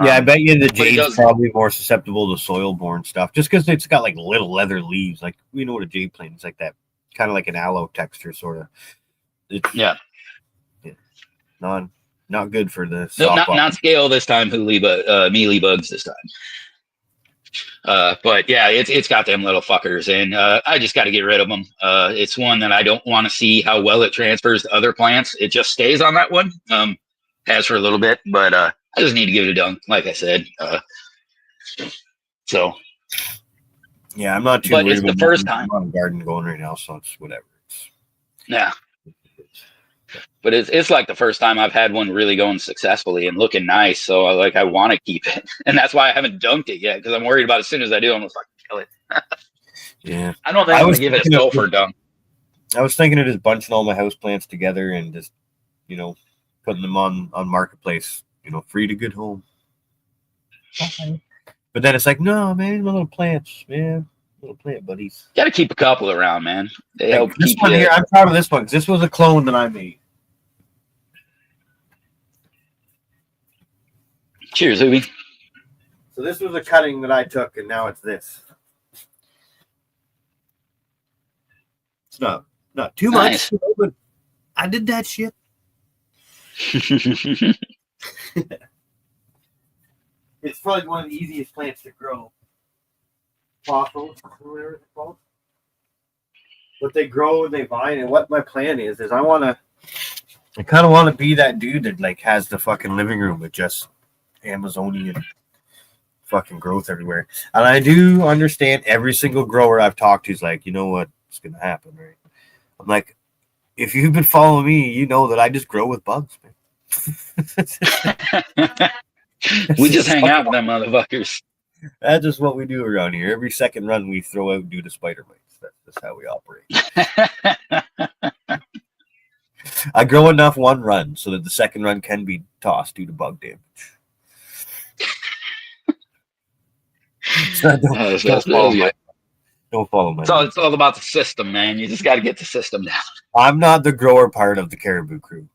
Speaker 3: Yeah, I bet you the jade's probably more susceptible to soil-borne stuff, just because it's got like little leather leaves. Like we know what a jade plant is, like that, kind of like an aloe texture, sort of. Yeah. Not good for the
Speaker 2: not scale this time, mealybugs this time. But yeah, it's got them little fuckers, and I just got to get rid of them. It's one that I don't want to see how well it transfers to other plants. It just stays on that one, has for a little bit, but I just need to give it a dunk, like I said. So
Speaker 3: yeah, I'm not too.
Speaker 2: But it's the first time.
Speaker 3: I'm on garden going right now, so it's whatever.
Speaker 2: Yeah. But it's like the first time I've had one really going successfully and looking nice. So I want to keep it. And that's why I haven't dunked it yet, because I'm worried about as soon as I do, I'm just like, kill it.
Speaker 3: Yeah.
Speaker 2: I don't think I'm going to give it a sulfur dunk.
Speaker 3: I was thinking of just bunching all my houseplants together and just, putting them on Marketplace, free to good home. Okay. But then it's like, no, man, my little plants, man. Little plant buddies.
Speaker 2: Got to keep a couple around, man. They help
Speaker 3: this
Speaker 2: keep
Speaker 3: one
Speaker 2: you.
Speaker 3: Here, I'm proud of this one because this was a clone that I made.
Speaker 2: Cheers, Ubi.
Speaker 3: So this was a cutting that I took, and now it's this. It's not too much, but I did that shit. It's probably one of the easiest plants to grow. Fossils, whatever it's called. But they grow and they vine, and what my plan is I kind of want to be that dude that like has the fucking living room with just Amazonian fucking growth everywhere. And I do understand every single grower I've talked to is like, you know what's gonna happen, right? I'm like, if you've been following me, you know that I just grow with bugs, man.
Speaker 2: We just hang out with them motherfuckers.
Speaker 3: That's just what we do around here. Every second run we throw out due to spider mites. That's how we operate. I grow enough one run so that the second run can be tossed due to bug damage. So don't follow my
Speaker 2: So
Speaker 3: lead.
Speaker 2: it's all about the system, man. You just got to get the system down.
Speaker 3: I'm not the grower part of the caribou crew.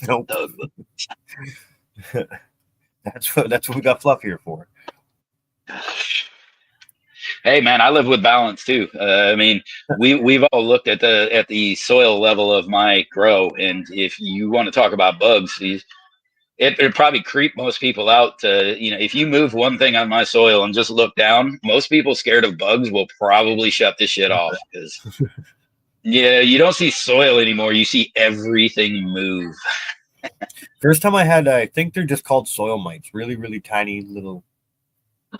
Speaker 3: Nope. That's what we got Fluff here for.
Speaker 2: Hey, man, I live with balance too. I mean, we've all looked at the soil level of my grow, and if you want to talk about bugs, it probably creep most people out. If you move one thing on my soil and just look down, most people scared of bugs will probably shut this shit off because you don't see soil anymore. You see everything move.
Speaker 3: First time I think they're just called soil mites. Really, really tiny little.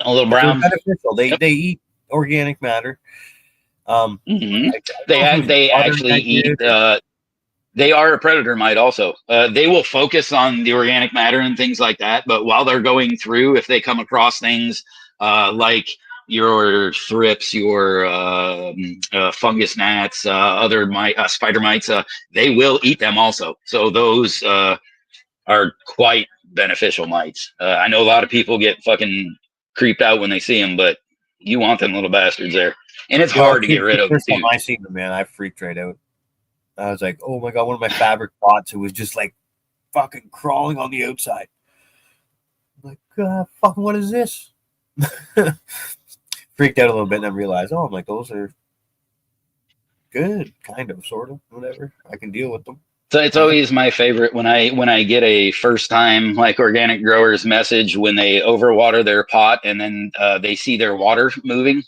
Speaker 2: A little brown.
Speaker 3: They're beneficial. They eat organic matter.
Speaker 2: Mm-hmm. They actually eat. They are a predator mite also. They will focus on the organic matter and things like that. But while they're going through, if they come across things like your thrips, your fungus gnats, other spider mites, they will eat them also. So those are quite beneficial mites. I know a lot of people get fucking creeped out when they see them, but you want them little bastards there. And it's hard to get rid of them
Speaker 3: First time
Speaker 2: too.
Speaker 3: I seen them, man, I freaked right out. I was like, oh my God, one of my fabric pots, it was just like fucking crawling on the outside. I'm like, fucking what is this? Freaked out a little bit and then realized, I'm like, those are good, kind of, sort of, whatever. I can deal with them.
Speaker 2: So it's always my favorite when I get a first time like organic growers message when they overwater their pot and then they see their water moving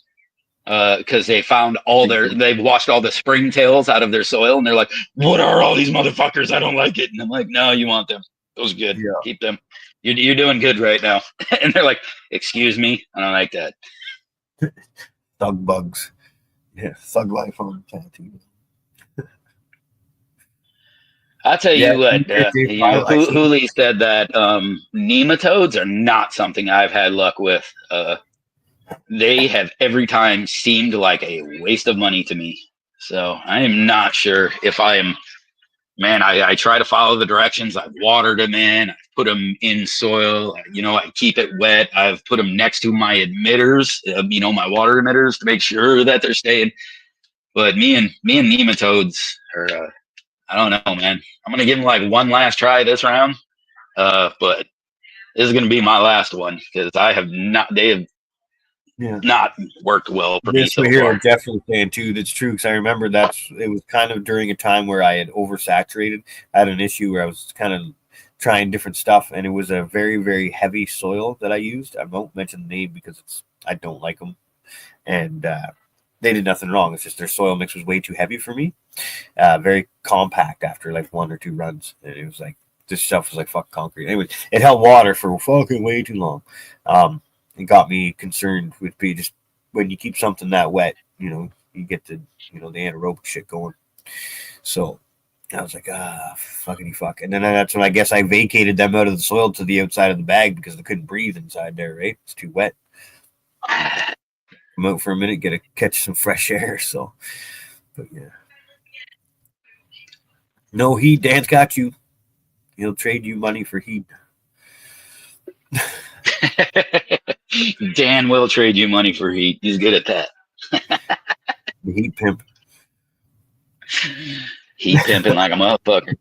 Speaker 2: because they found they've washed all the springtails out of their soil and they're like, what are all these motherfuckers? I don't like it. And I'm like, no, you want them. Those are good. Yeah. Keep them. You're doing good right now. And they're like, excuse me, I don't like that.
Speaker 3: Thug bugs. Yeah, thug life on tattoo.
Speaker 2: I'll tell you what, Hooli said that nematodes are not something I've had luck with. They have every time seemed like a waste of money to me. So I am not sure if I am, man, I try to follow the directions. I've watered them in, I've put them in soil, I keep it wet. I've put them next to my emitters, my water emitters to make sure that they're staying. But me and nematodes are, I don't know, man. I'm gonna give them like one last try this round, but this is gonna be my last one because they have not worked well for me so far.
Speaker 3: Definitely saying too that's true because I remember it was kind of during a time where I had oversaturated. I had an issue where I was kind of trying different stuff, and it was a very, very heavy soil that I used. I won't mention the name because I don't like them, and they did nothing wrong. It's just their soil mix was way too heavy for me. Very compact after like one or two runs. And it was like, this stuff was like fucking concrete. Anyway, it held water for fucking way too long. It got me concerned with just when you keep something that wet, you get the anaerobic shit going. So I was like, fuckity fuck. And then that's when I guess I vacated them out of the soil to the outside of the bag because they couldn't breathe inside there, right? It's too wet. Come out for a minute, catch some fresh air. So, but yeah. No heat, Dan's got you. He'll trade you money for heat.
Speaker 2: Dan will trade you money for heat. He's good at that.
Speaker 3: The heat pimp.
Speaker 2: Heat pimping like a motherfucker.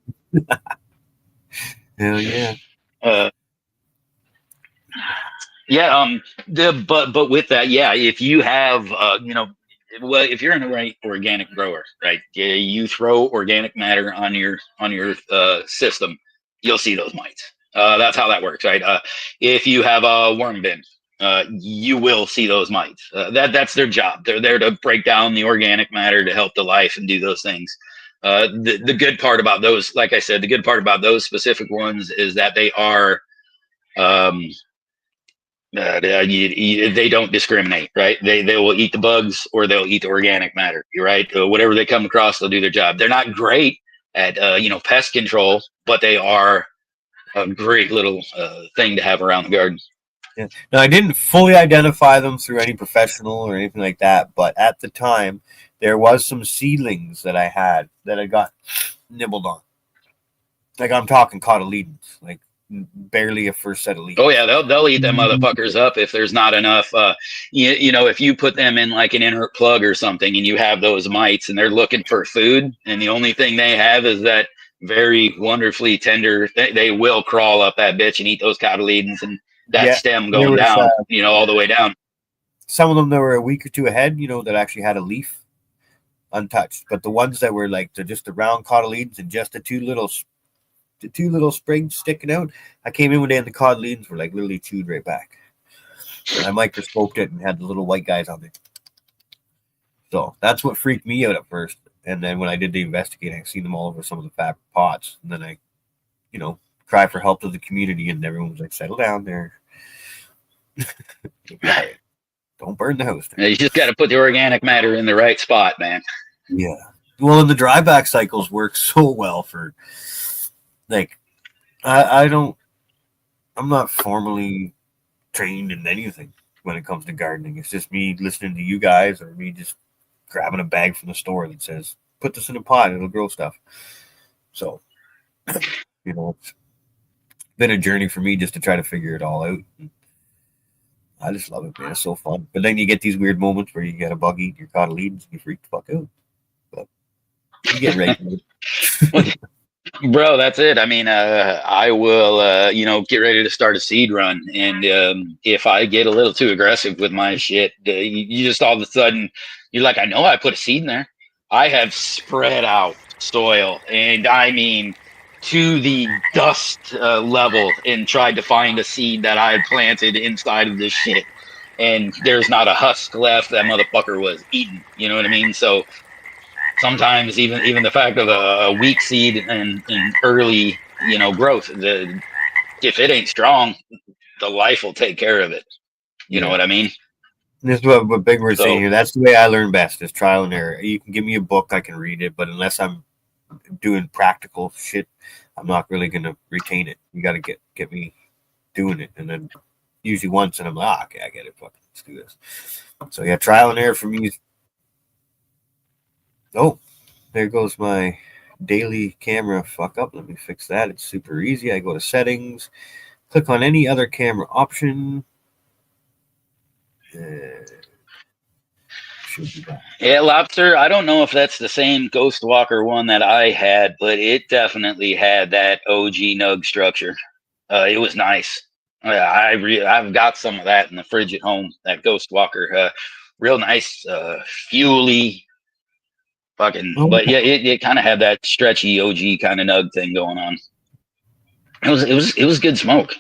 Speaker 3: Hell yeah.
Speaker 2: But with that, if you have if you're in a right organic grower, right, you throw organic matter on your system, you'll see those mites. That's how that works, right? If you have a worm bin, you will see those mites. That's their job. They're there to break down the organic matter to help the life and do those things. The good part about those, like I said, the good part about those specific ones is that they are they don't discriminate, right? They will eat the bugs or they'll eat the organic matter, right? Whatever they come across, they'll do their job. They're not great at pest control, but they are a great little thing to have around the garden.
Speaker 3: Yeah. Now, I didn't fully identify them through any professional or anything like that, but at the time, there was some seedlings that I had that I got nibbled on. Like I'm talking cotyledons, like barely a first set of leaves.
Speaker 2: Oh yeah, they'll eat them motherfuckers up if there's not enough. You know, if you put them in like an inert plug or something, and you have those mites, and they're looking for food, and the only thing they have is that very wonderfully tender. They will crawl up that bitch and eat those cotyledons and that
Speaker 3: Yeah,
Speaker 2: stem
Speaker 3: there
Speaker 2: going
Speaker 3: was
Speaker 2: down. You know, all the way down.
Speaker 3: some of them that were a week or two ahead, that actually had a leaf untouched. But the ones that were like just the round cotyledons and just the two little sprigs sticking out, I came in one day and the cotyledons were like literally chewed right back. I microscoped it and had the little white guys on it. So that's what freaked me out at first. And then when I did the investigating, I seen them all over some of the fat pots. And then I, cry for help to the community, and everyone was like, "Settle down there. Don't burn the house down."
Speaker 2: You just got to put the organic matter in the right spot, man.
Speaker 3: Yeah. Well, and the dryback cycles work so well for, like, I'm not formally trained in anything when it comes to gardening. It's just me listening to you guys, or me just grabbing a bag from the store that says, "Put this in a pot, it'll grow stuff." So, it's been a journey for me just to try to figure it all out. I just love it, man. It's so fun. But then you get these weird moments where you get a bug eating your cotyledons and you freak the fuck out. But you get ready.
Speaker 2: Bro, that's it. I mean, I will, get ready to start a seed run. And if I get a little too aggressive with my shit, you just all of a sudden, you're like, I know I put a seed in there. I have spread out soil, and I mean, to the dust level, and tried to find a seed that I had planted inside of this shit. And there's not a husk left. That motherfucker was eaten. You know what I mean? So sometimes even the fact of a weak seed and early, growth, if it ain't strong, the life will take care of it. You know what I mean?
Speaker 3: This is what Big Bird's
Speaker 2: So,
Speaker 3: saying here. That's the way I learn best, is trial and error. You can give me a book, I can read it, but unless I'm doing practical shit, I'm not really going to retain it. You got to get me doing it. And then usually once, and I'm like, okay, I get it. Fuck, let's do this. So yeah, trial and error for me. Oh, there goes my daily camera fuck up. Let me fix that. It's super easy. I go to settings, click on any other camera option. Should be back.
Speaker 2: Yeah, Lobster, I don't know if that's the same Ghost Walker one that I had, but it definitely had that OG nug structure. It was nice. I've got some of that in the fridge at home, that Ghost Walker. Real nice, fuely. But yeah, it kind of had that stretchy OG kind of nug thing going on. It was good smoke.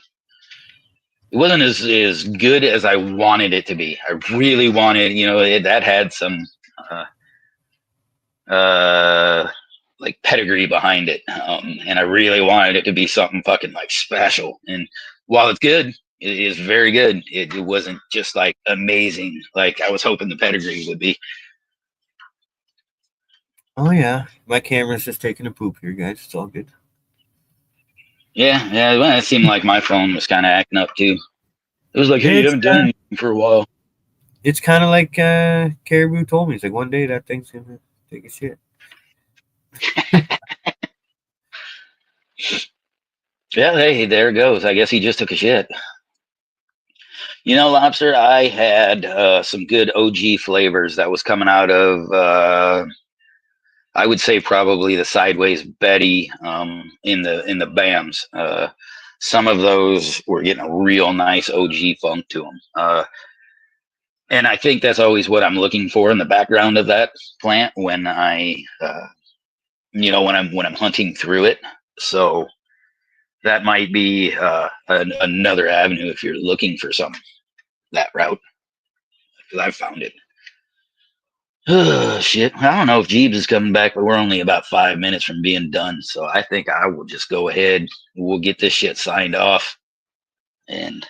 Speaker 2: It wasn't as good as I wanted it to be. I really wanted, that had some like pedigree behind it, and I really wanted it to be something fucking like special. And while it's good, it is very good. It wasn't just like amazing like I was hoping the pedigree would be.
Speaker 3: Oh yeah, my camera's just taking a poop here, guys. It's all good.
Speaker 2: Yeah. Well, it seemed like my phone was kind of acting up too. It was like, hey, you haven't done anything for a while.
Speaker 3: It's kind of like Caribou told me. It's like one day that thing's gonna take a shit.
Speaker 2: Yeah, hey, there it goes. I guess he just took a shit. Lobster, I had some good OG flavors that was coming out of I would say probably the Sideways Betty in the BAMs. Some of those were getting a real nice OG funk to them. And I think that's always what I'm looking for in the background of that plant when I when I'm hunting through it. So that might be another avenue if you're looking for something that route, because I've found it. Oh, shit. I don't know if Jeeves is coming back, but we're only about 5 minutes from being done. So I think I will just go ahead. We'll get this shit signed off. And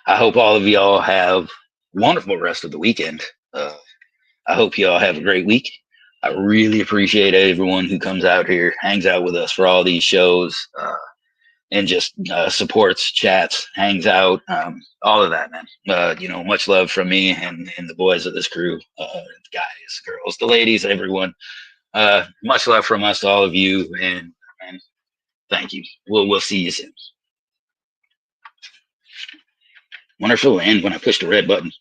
Speaker 2: I hope all of y'all have a wonderful rest of the weekend. I hope y'all have a great week. I really appreciate everyone who comes out here, hangs out with us for all these shows, and just supports, chats, hangs out, all of that, man. Much love from me and the boys of this crew, the guys, girls, the ladies, everyone. Much love from us to all of you, and thank you. We'll see you soon. Wonder if it'll end when I push the red button.